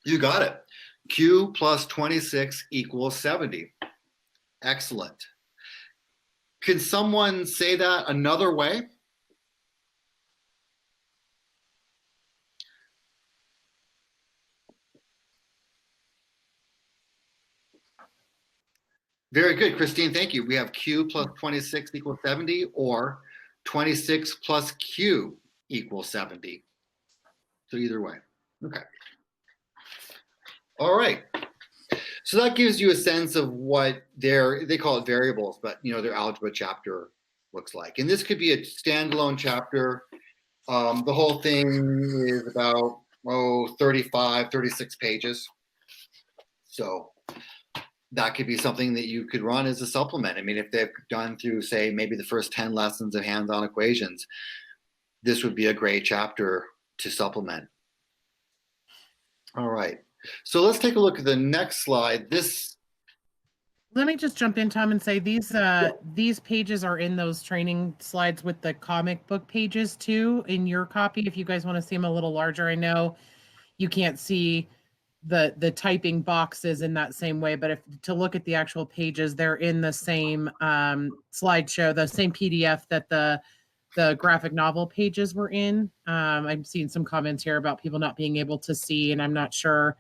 You got it. Q plus 26 equals 70. Excellent. Can someone say that another way? Very good, Christine, thank you. We have Q plus 26 equals 70, or 26 plus Q equals 70. So either way. Okay. All right. So that gives you a sense of what they call it variables, but their algebra chapter looks like. And this could be a standalone chapter. The whole thing is about 35, 36 pages. So that could be something that you could run as a supplement. I mean, if they've gone through, say, maybe the first 10 lessons of hands-on equations, this would be a great chapter to supplement. All right. So let's take a look at the next slide. Let me just jump in, Tom, and say these pages are in those training slides with the comic book pages too in your copy. If you guys want to see them a little larger, I know you can't see the typing boxes in that same way, but to look at the actual pages, they're in the same slideshow, the same PDF that the graphic novel pages were in. I'm seeing some comments here about people not being able to see, and I'm not sure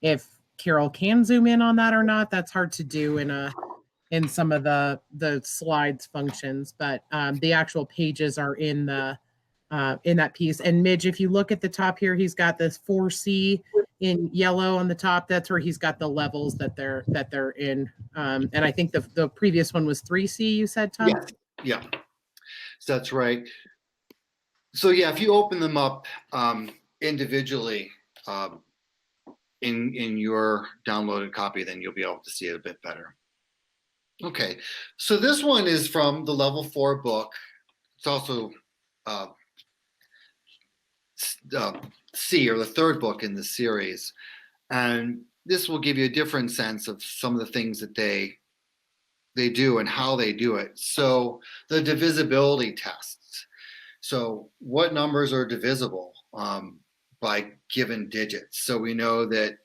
if Carol can zoom in on that or not. That's hard to do in some of the slides functions, but the actual pages are in that piece. And Midge, if you look at the top here, he's got this 4C in yellow on the top. That's where he's got the levels that they're in. And I think the previous one was 3C, you said, Tom? Yes. Yeah. So that's right. So yeah, if you open them up individually in your downloaded copy, then you'll be able to see it a bit better. Okay, so this one is from the Level 4 book. It's also C, or the third book in the series. And this will give you a different sense of some of the things that they do and how they do it. So the divisibility tests. So what numbers are divisible by given digits? So we know that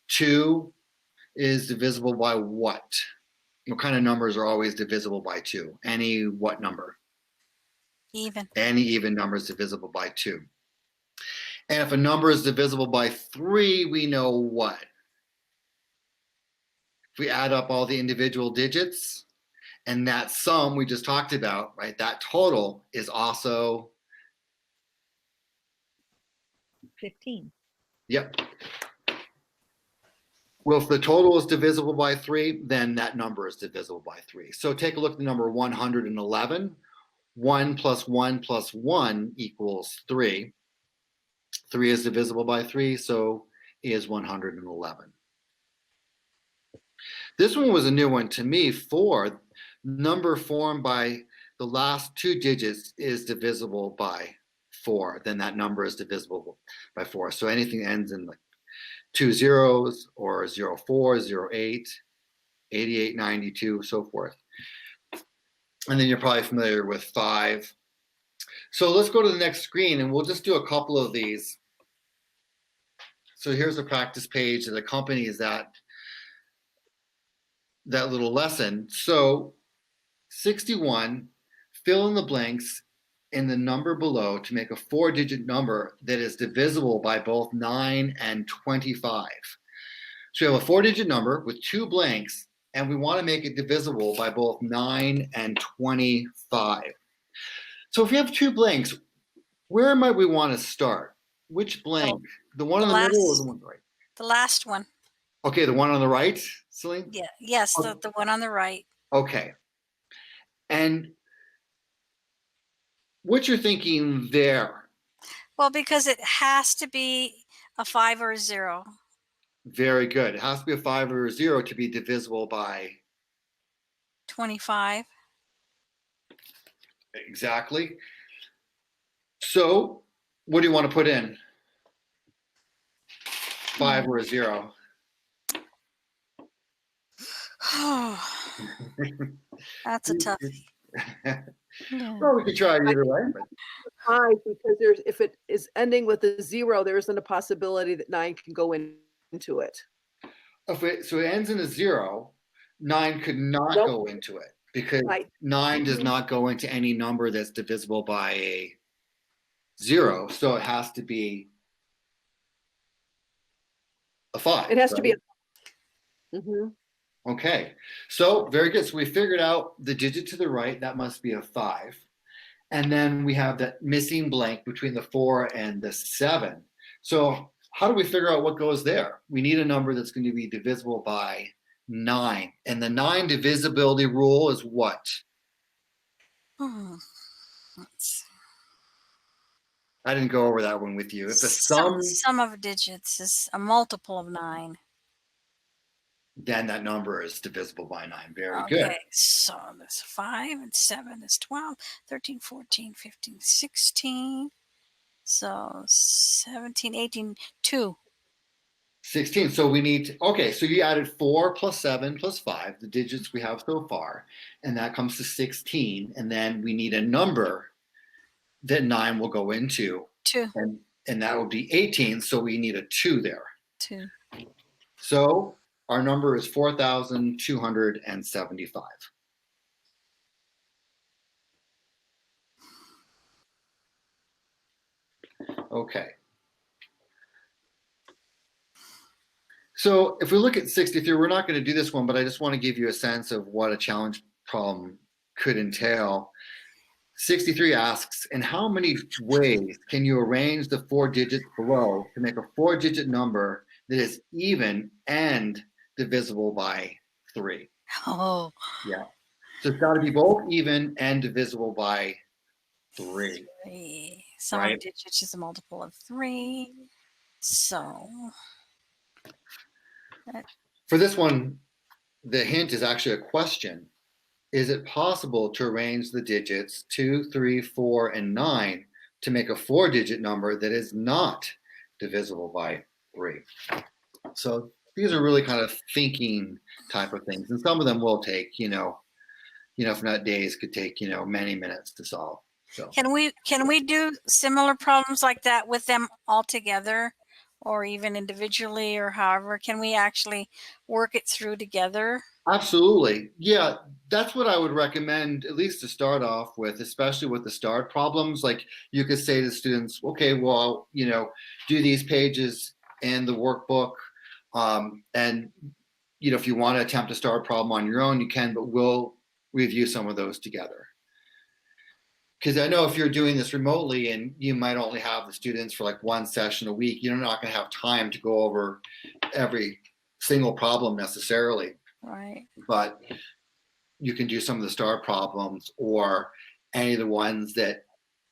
2 is divisible by what? What kind of numbers are always divisible by 2? Any what number? Even. Any even number is divisible by 2. And if a number is divisible by 3, we know what? If we add up all the individual digits, and that sum we just talked about, right, that total is also 15. Yep. Well, if the total is divisible by 3, then that number is divisible by 3. So take a look at the number 111. 1 plus 1 plus 1 equals 3. 3 is divisible by 3, so is 111. This one was a new one to me. 4, number formed by the last 2 digits is divisible by 4. Then that number is divisible by 4. So anything that ends in like 2 zeros or 04, 08, 88, 92, so forth. And then you're probably familiar with 5. So let's go to the next screen and we'll just do a couple of these. So here's a practice page that accompanies that little lesson. So 61, fill in the blanks in the number below to make a 4-digit number that is divisible by both 9 and 25. So we have a 4-digit number with 2 blanks, and we want to make it divisible by both 9 and 25. So if we have 2 blanks, where might we want to start? Which blank? The one on the middle or the one on the right? The last one. Okay, the one on the right, Celine? Yeah. Yes, the one on the right. Okay. And what you're thinking there? Well, because it has to be a 5 or a 0. Very good. It has to be a 5 or a 0 to be divisible by 25. exactly. So what do you want to put in? 5 or a 0? That's a toughie. Yeah. Well, we could try it either way. But 5, because if it is ending with a 0, there isn't a possibility that 9 can go into it. so it ends in a 0, 9 could not Nope. go into it because Right. 9 does not go into any number that's divisible by a 0. So it has to be a 5. It has to be. right? Mhm. Okay, so very good. So we figured out the digit to the right, that must be a 5. And then we have that missing blank between the 4 and the 7. So how do we figure out what goes there? We need a number that's going to be divisible by 9. And the 9 divisibility rule is what? Let's- I didn't go over that one with you. If the sum of digits is a multiple of 9. then that number is divisible by 9. Very Okay, good. so there's 5 and 7 is 12, 13, 14, 15, 16. So 17, 18, 2. 16. So we need to, okay, so you added 4 plus 7 plus 5, the digits we have so far, and that comes to 16. And then we need a number that 9 will go into, 2. and that would be 18. So we need a 2 there. 2. So our number is 4,275. Okay. So if we look at 63, we're not going to do this one, but I just want to give you a sense of what a challenge problem could entail. 63 asks, in how many ways can you arrange the 4 digits below to make a 4-digit number that is even and divisible by 3? Oh, Yeah. So it's got to be both even and divisible by 3. 3. Sum Right. of digits is a multiple of 3. So For this one, the hint is actually a question. Is it possible to arrange the digits 2, 3, 4, and 9 to make a 4-digit number that is not divisible by 3. So these are really kind of thinking type of things. And some of them will take, if not days, could take, many minutes to solve. So Can we do similar problems like that with them all together, or even individually, or however? Can we actually work it through together? absolutely. Yeah, that's what I would recommend, at least to start off with, especially with the start problems. Like you could say to students, okay, well, do these pages in the workbook. And, if you want to attempt a start problem on your own, you can, but we'll review some of those together. Because I know if you're doing this remotely and you might only have the students for like one session a week, you're not going to have time to go over every single problem necessarily. Right. But you can do some of the start problems or any of the ones that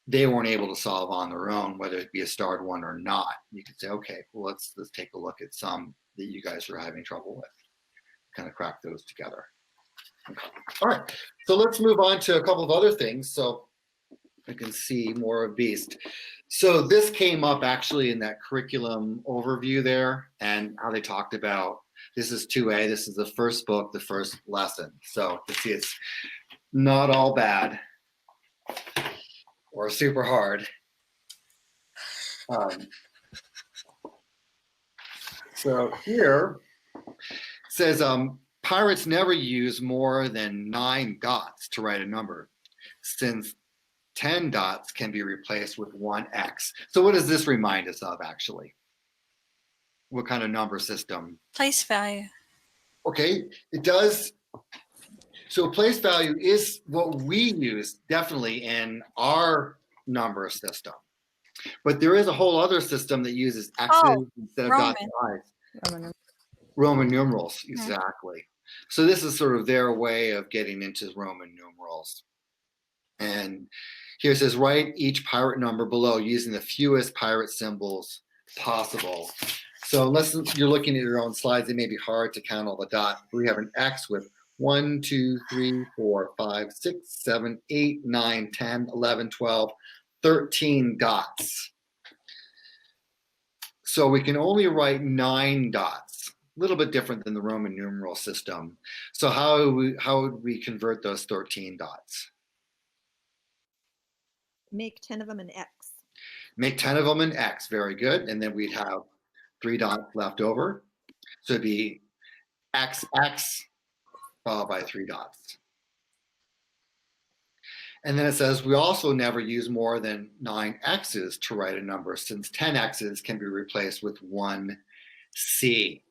they weren't able to solve on their own, whether it be a start one or not. You can say, okay, well, let's take a look at some that you guys are having trouble with. Kind of crack those together. Okay. All right, so let's move on to a couple of other things. So I can see more of Beast. So this came up actually in that curriculum overview there, and how they talked about, this is 2A, this is the first book, the first lesson. So you see it's not all bad or super hard. So here it says, pirates never use more than 9 dots to write a number, since 10 dots can be replaced with 1 X. So what does this remind us of, actually? What kind of number system? Place value. Okay, it does. So place value is what we use definitely in our number system. But there is a whole other system that uses X's instead of dots and I's. Roman numerals, exactly. So this is sort of their way of getting into Roman numerals. And here it says, write each pirate number below using the fewest pirate symbols possible. So unless you're looking at your own slides, it may be hard to count all the dots. We have an X with 1, 2, 3, 4, 5, 6, 7, 8, 9, 10, 11, 12, 13 dots. So we can only write 9 dots, a little bit different than the Roman numeral system. So how would we convert those 13 dots? Make 10 of them an X. Make 10 of them an X, very good. And then we'd have 3 dots left over. So it'd be XX followed by 3 dots. And then it says we also never use more than 9 X's to write a number, since 10 X's can be replaced with 1 C.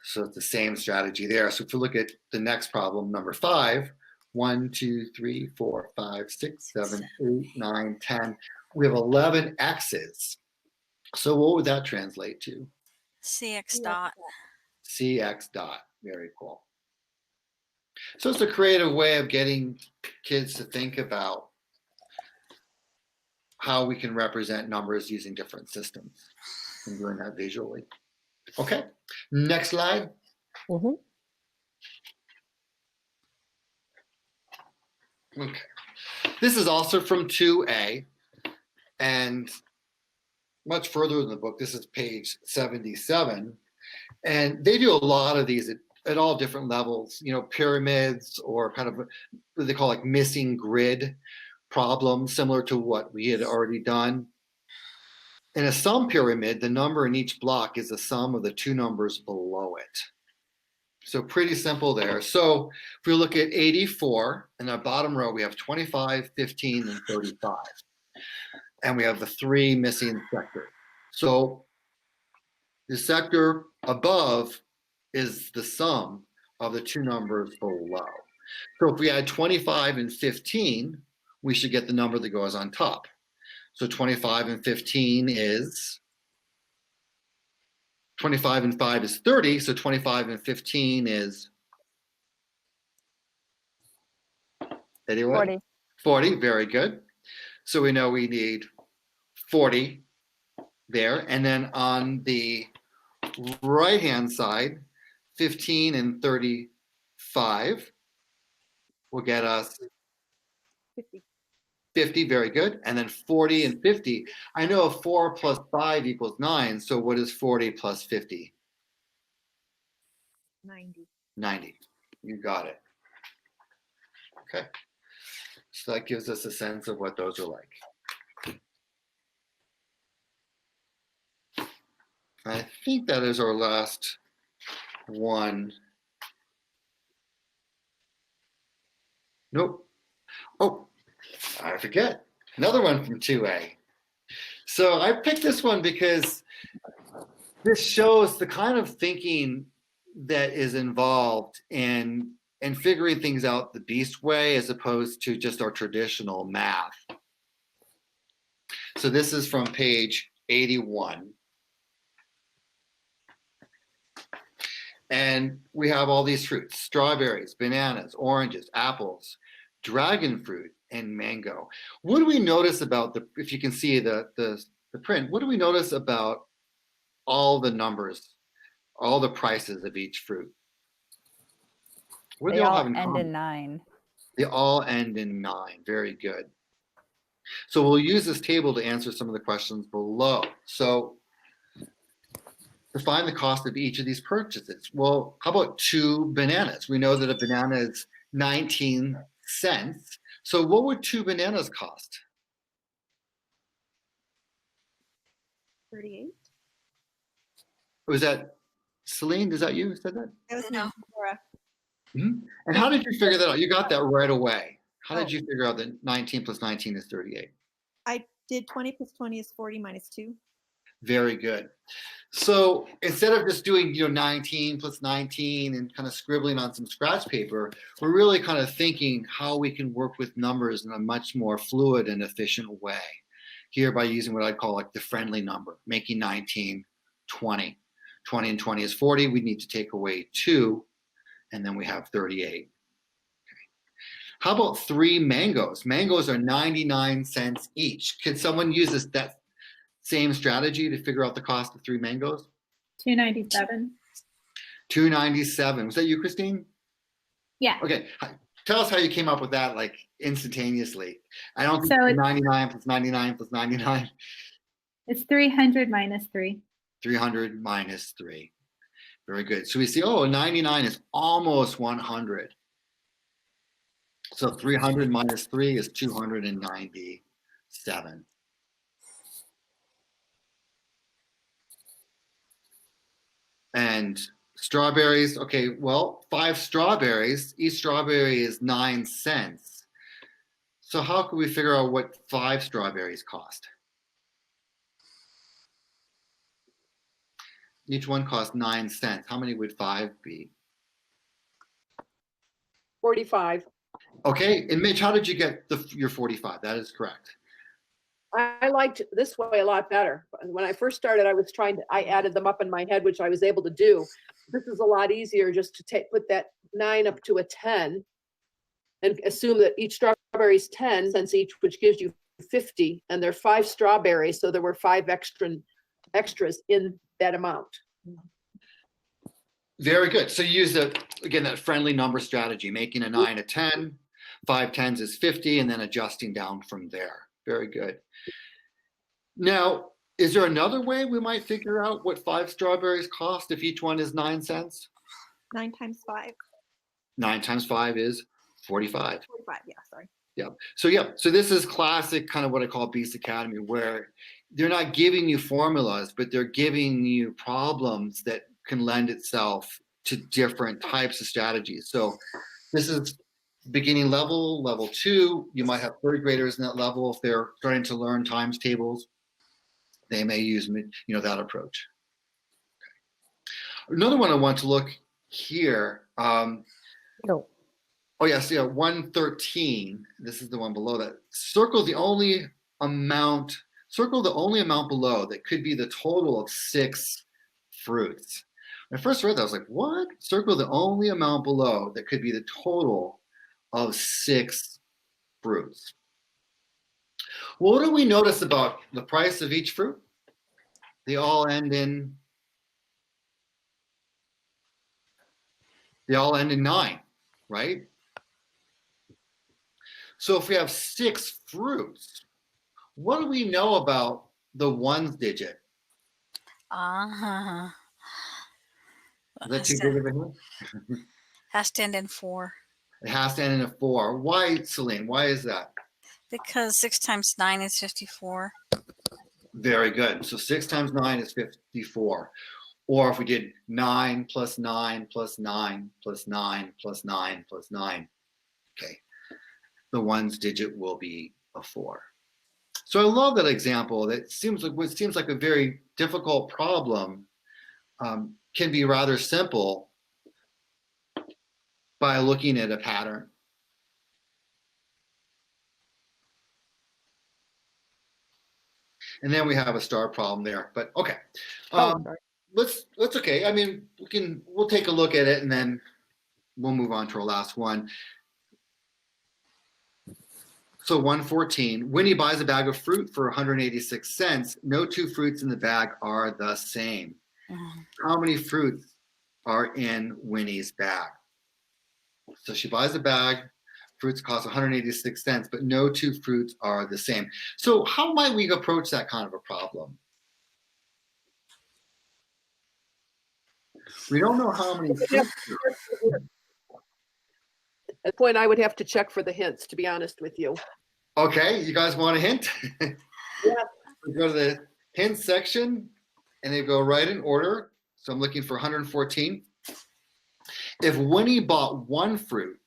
So it's the same strategy there. So if you look at the next problem, number 5, 1, 2, 3, 4, 5, 6, 7, 8, 9, 10. We have 11 X's. So what would that translate to? CX dot. CX dot. Very cool. So it's a creative way of getting kids to think about how we can represent numbers using different systems and doing that visually. Okay, next slide. Mhm. Okay, this is also from 2A and much further in the book. This is page 77. And they do a lot of these at all different levels, pyramids or kind of what they call like missing grid problems, similar to what we had already done. In a sum pyramid, the number in each block is the sum of the 2 numbers below it. So pretty simple there. So if we look at 84, in the bottom row, we have 25, 15, and 35. And we have the 3 missing sectors. So the sector above is the sum of the 2 numbers below. So if we add 25 and 15, we should get the number that goes on top. So 25 and 15 is, 25 and 5 is 30, so 25 and 15 is, anyone? 40. 40, very good. So we know we need 40 there. And then on the right-hand side, 15 and 35 will get us 50. 50, very good. And then 40 and 50. I know 4 plus 5 equals 9. So what is 40 plus 50? 90. 90. You got it. Okay. So that gives us a sense of what those are like. I think that is our last one. Nope. Oh, I forget. Another one from 2A. So I picked this one because this shows the kind of thinking that is involved in figuring things out the Beast way as opposed to just our traditional math. So this is from page 81. And we have all these fruits: strawberries, bananas, oranges, apples, dragon fruit, and mango. What do we notice about if you can see the print, what do we notice about all the numbers, all the prices of each fruit? What do They they all all have in end common? in 9. They all end in 9. Very good. So we'll use this table to answer some of the questions below. So to find the cost of each of these purchases. Well, how about 2 bananas? We know that a banana is 19 cents. So what would 2 bananas cost? 38. Was that Celine? Is that you who said that? That was No. Laura. And how did you figure that out? You got that right away. How Oh. did you figure out that 19 plus 19 is 38? I did 20 plus 20 is 40 minus 2. Very good. So instead of just doing 19 plus 19 and kind of scribbling on some scratch paper, we're really kind of thinking how we can work with numbers in a much more fluid and efficient way. Here by using what I'd call like the friendly number, making 19 20. 20 and 20 is 40. We need to take away 2, and then we have 38. Okay. How about 3 mangoes? Mangoes are 99 cents each. Could someone use that same strategy to figure out the cost of 3 mangoes? 297. 297. Was that you, Christine? Yeah. Okay. Tell us how you came up with that, like instantaneously. I don't think So it's 99 plus 99 plus 99. It's 300 minus 3. 300 minus 3. Very good. So we see, 99 is almost 100. So 300 minus 3 is 297. And strawberries, okay, well, 5 strawberries, each strawberry is 9 cents. So how can we figure out what 5 strawberries cost? Each one costs 9 cents. How many would 5 be? 45. Okay, and Mitch, how did you get your 45? That is correct. I liked this way a lot better. When I first started, I added them up in my head, which I was able to do. This is a lot easier just to put that 9 up to a 10 and assume that each strawberry is 10 cents each, which gives you 50. And there are 5 strawberries, so there were 5 extras in that amount. Very good. So you use that friendly number strategy, making a 9 a 10, 5 10s is 50, and then adjusting down from there. Very good. Now, is there another way we might figure out what 5 strawberries cost if each one is 9 cents? 9 times 5. 9 times 5 is 45. 45, yeah, sorry. So this is classic kind of what I call Beast Academy, where they're not giving you formulas, but they're giving you problems that can lend itself to different types of strategies. So this is beginning level 2. You might have third graders in that level. If they're starting to learn times tables, they may use that approach. Okay. Another one I want to look here. No. Oh yes, 113. This is the one below that. Circle the only amount below that could be the total of 6 fruits. When I first read that, I was like, what? Circle the only amount below that could be the total of 6 fruits. What do we notice about the price of each fruit? They all end in 9, right? So if we have 6 fruits, what do we know about the ones digit? Uh-huh. Is that too big of a hint? Has to end in 4. It has to end in a 4. Why, Celine? Why is that? Because 6 times 9 is 54. Very good. So 6 times 9 is 54. Or if we did 9 plus 9 plus 9 plus 9 plus 9 plus 9, okay, the ones digit will be a 4. So I love that example. That seems like what seems like a very difficult problem can be rather simple by looking at a pattern. And then we have a star problem there. But okay, let's okay. I mean, we'll take a look at it and then we'll move on to our last one. So 114, Winnie buys a bag of fruit for 186 cents. No 2 fruits in the bag are the same. How many fruits are in Winnie's bag? So she buys a bag, fruits cost 186 cents, but no 2 fruits are the same. So how might we approach that kind of a problem? We don't know how many fruits. At the point, I would have to check for the hints, to be honest with you. Okay, you guys want a hint? Yeah. We go to the hint section and they go right in order. So I'm looking for 114. If Winnie bought 1 fruit,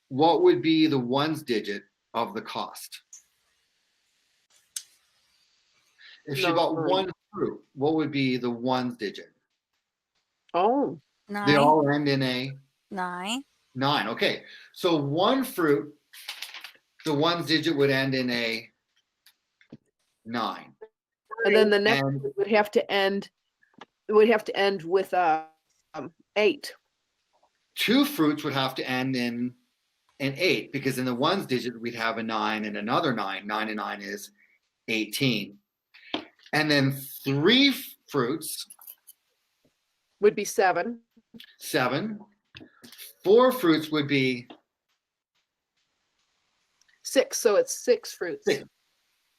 what would be the ones digit of the cost? If she bought 1 fruit, what would be the ones digit? Oh. They 9. all end in a 9. 9. Okay, so 1 fruit, the ones digit would end in a 9. And then the next And would have to end. It would have to end with 8. 2 fruits would have to end in an 8 because in the ones digit we'd have a 9 and another 9. 9 and 9 is 18. And then 3 fruits Would be 7. 7. 4 fruits would be 6. So it's 6 fruits. 6.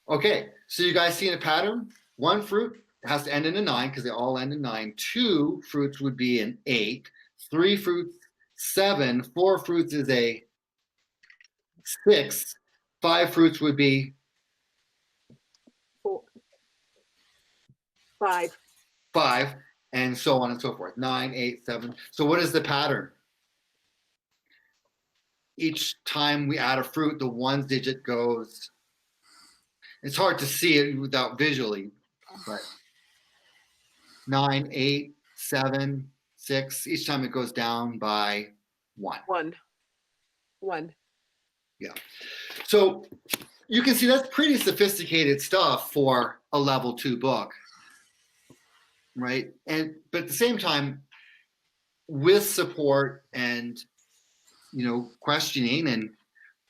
Okay, so you guys seeing a pattern? 1 fruit has to end in a 9 because they all end in 9. 2 fruits would be an 8. 3 fruits, 7. 4 fruits is a 6. 5 fruits would be 4. 5. 5, and so on and so forth. 9, 8, 7. So what is the pattern? Each time we add a fruit, the ones digit goes. It's hard to see it without visually, but 9, 8, 7, 6. Each time it goes down by 1. 1. Yeah. So you can see that's pretty sophisticated stuff for a level 2 book, right? But at the same time, with support and questioning and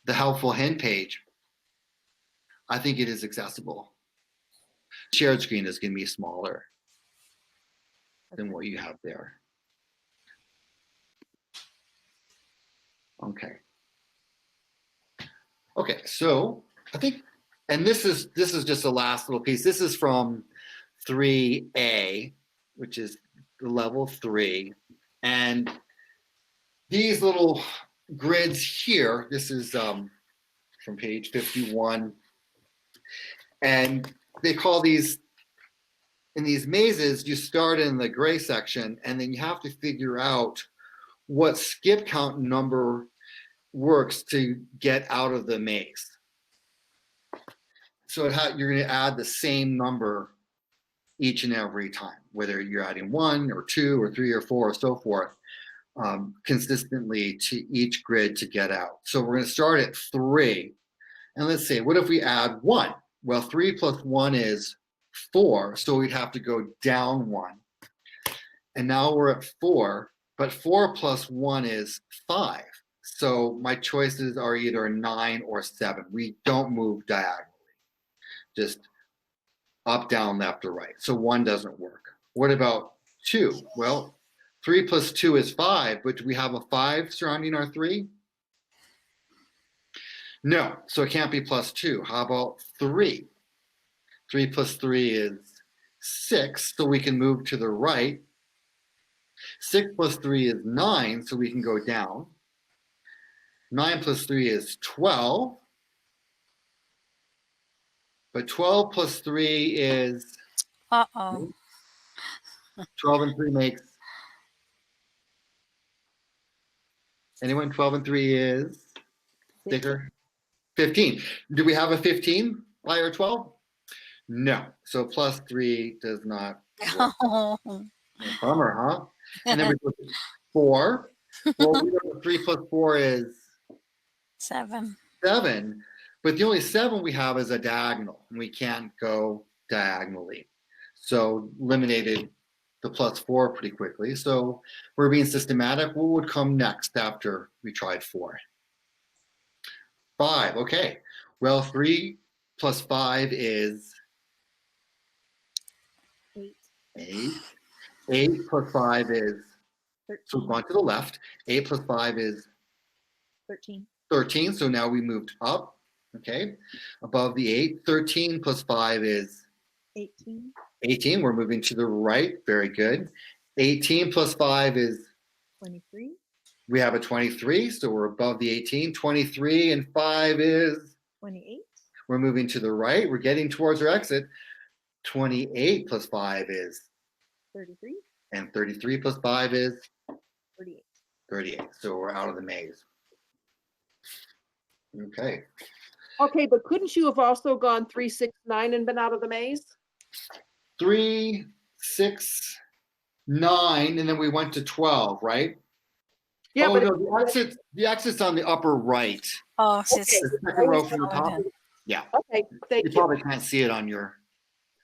the helpful hint page, I think it is accessible. Shared screen is going to be smaller than what you have there. Okay. Okay, so I think, and this is just the last little piece. This is from 3A, which is the level 3, and these little grids here. This is from page 51, and they call these, in these mazes, you start in the gray section, and then you have to figure out what skip count number works to get out of the maze. So you're going to add the same number each and every time, whether you're adding 1 or 2 or 3 or 4 or so forth, consistently to each grid to get out. So we're going to start at 3. And let's say, what if we add 1? Well, 3 plus 1 is 4, so we'd have to go down 1. And now we're at 4, but 4 plus 1 is 5. So my choices are either 9 or 7. We don't move diagonally, just up, down, left, or right. So 1 doesn't work. What about 2? Well, 3 plus 2 is 5, but do we have a 5 surrounding our 3? No, so it can't be +2. How about 3? 3 plus 3 is 6, so we can move to the right. 6 plus 3 is 9, so we can go down. 9 plus 3 is 12. But 12 plus 3 is, Uh-oh. 12 and 3 makes, anyone? 12 and 3 is, sticker, 15. Do we have a 15 by our 12? No, so plus 3 does not work. Oh. Bummer, huh? And then we go to 4. Well, we know 3 plus 4 is 7. 7, but the only 7 we have is a diagonal, and we can't go diagonally. So eliminated the +4 pretty quickly. So we're being systematic. What would come next after we tried 4? 5, okay. Well, 3 plus 5 is 8, 8. 8 plus 5 is, so 13, we've gone to the left. 8 plus 5 is 13, 13, so now we moved up, okay, above the 8. 13 plus 5 is 18, 18. We're moving to the right, very good. 18 plus 5 is, 23, we have a 23, so we're above the 18. 23 and 5 is, 28, we're moving to the right, we're getting towards our exit. 28 plus 5 is, 33, and 33 plus 5 is 38. 38, so we're out of the maze. Okay. Okay, but couldn't you have also gone 3, 6, 9 and been out of the maze? 3, 6, 9, and then we went to 12, right? Yeah, Oh, but no, the exit's on the upper right. Oh, so it's The second row from the top. Yeah, okay, thank you you. probably can't see it on your,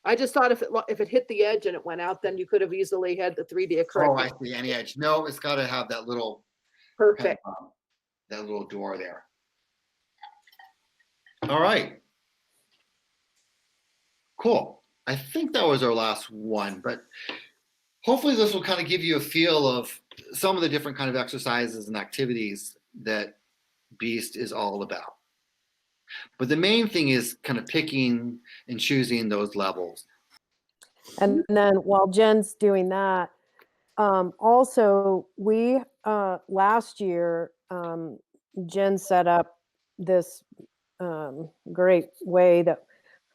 I just thought if it hit the edge and it went out, then you could have easily had the 3D oh, correct. I see, any edge. No, it's got to have that little, Perfect. that little door there. All right. Cool. I think that was our last one, but hopefully this will kind of give you a feel of some of the different kind of exercises and activities that Beast is all about. But the main thing is kind of picking and choosing those levels. And then while Jen's doing that, also we last year Jen set up this great way that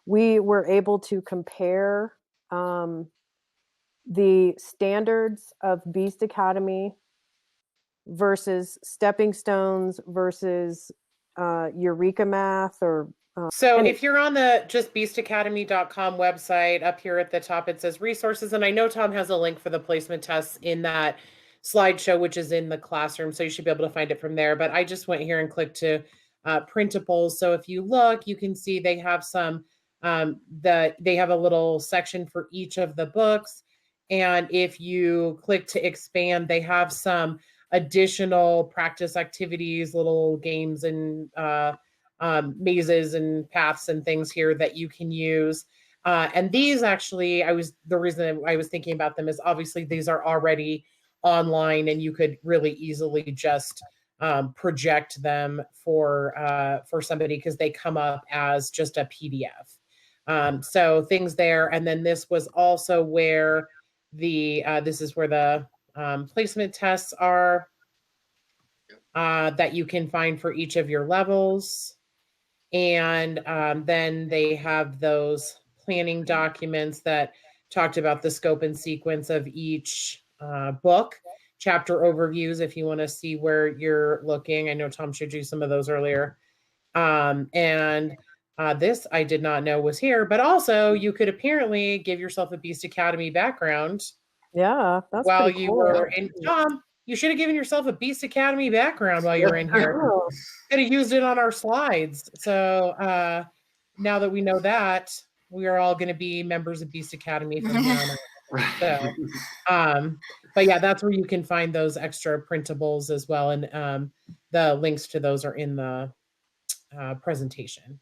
we were able to compare the standards of Beast Academy versus Stepping Stones versus Eureka Math or So Any- if you're on the just beastacademy.com website, up here at the top, it says resources. And I know Tom has a link for the placement tests in that slideshow, which is in the classroom. So you should be able to find it from there. But I just went here and clicked to printables. So if you look, you can see they have some, they have a little section for each of the books. And if you click to expand, they have some additional practice activities, little games and mazes and paths and things here that you can use. And these actually, the reason I was thinking about them is obviously these are already online and you could really easily just project them for somebody because they come up as just a PDF. So things there. And then this was also where this is where the placement tests are that you can find for each of your levels. And then they have those planning documents that talked about the scope and sequence of each book, chapter overviews if you want to see where you're looking. I know Tom showed you some of those earlier. This I did not know was here, but also you could apparently give yourself a Beast Academy background. Yeah, that's while pretty you cool. were in. Tom, you should have given yourself a Beast Academy background while you were in here. Oh, Could have used it on our slides. So now that we know that, we are all going to be members of Beast Academy from here on out. So, but yeah, that's where you can find those extra printables as well. And the links to those are in the presentation.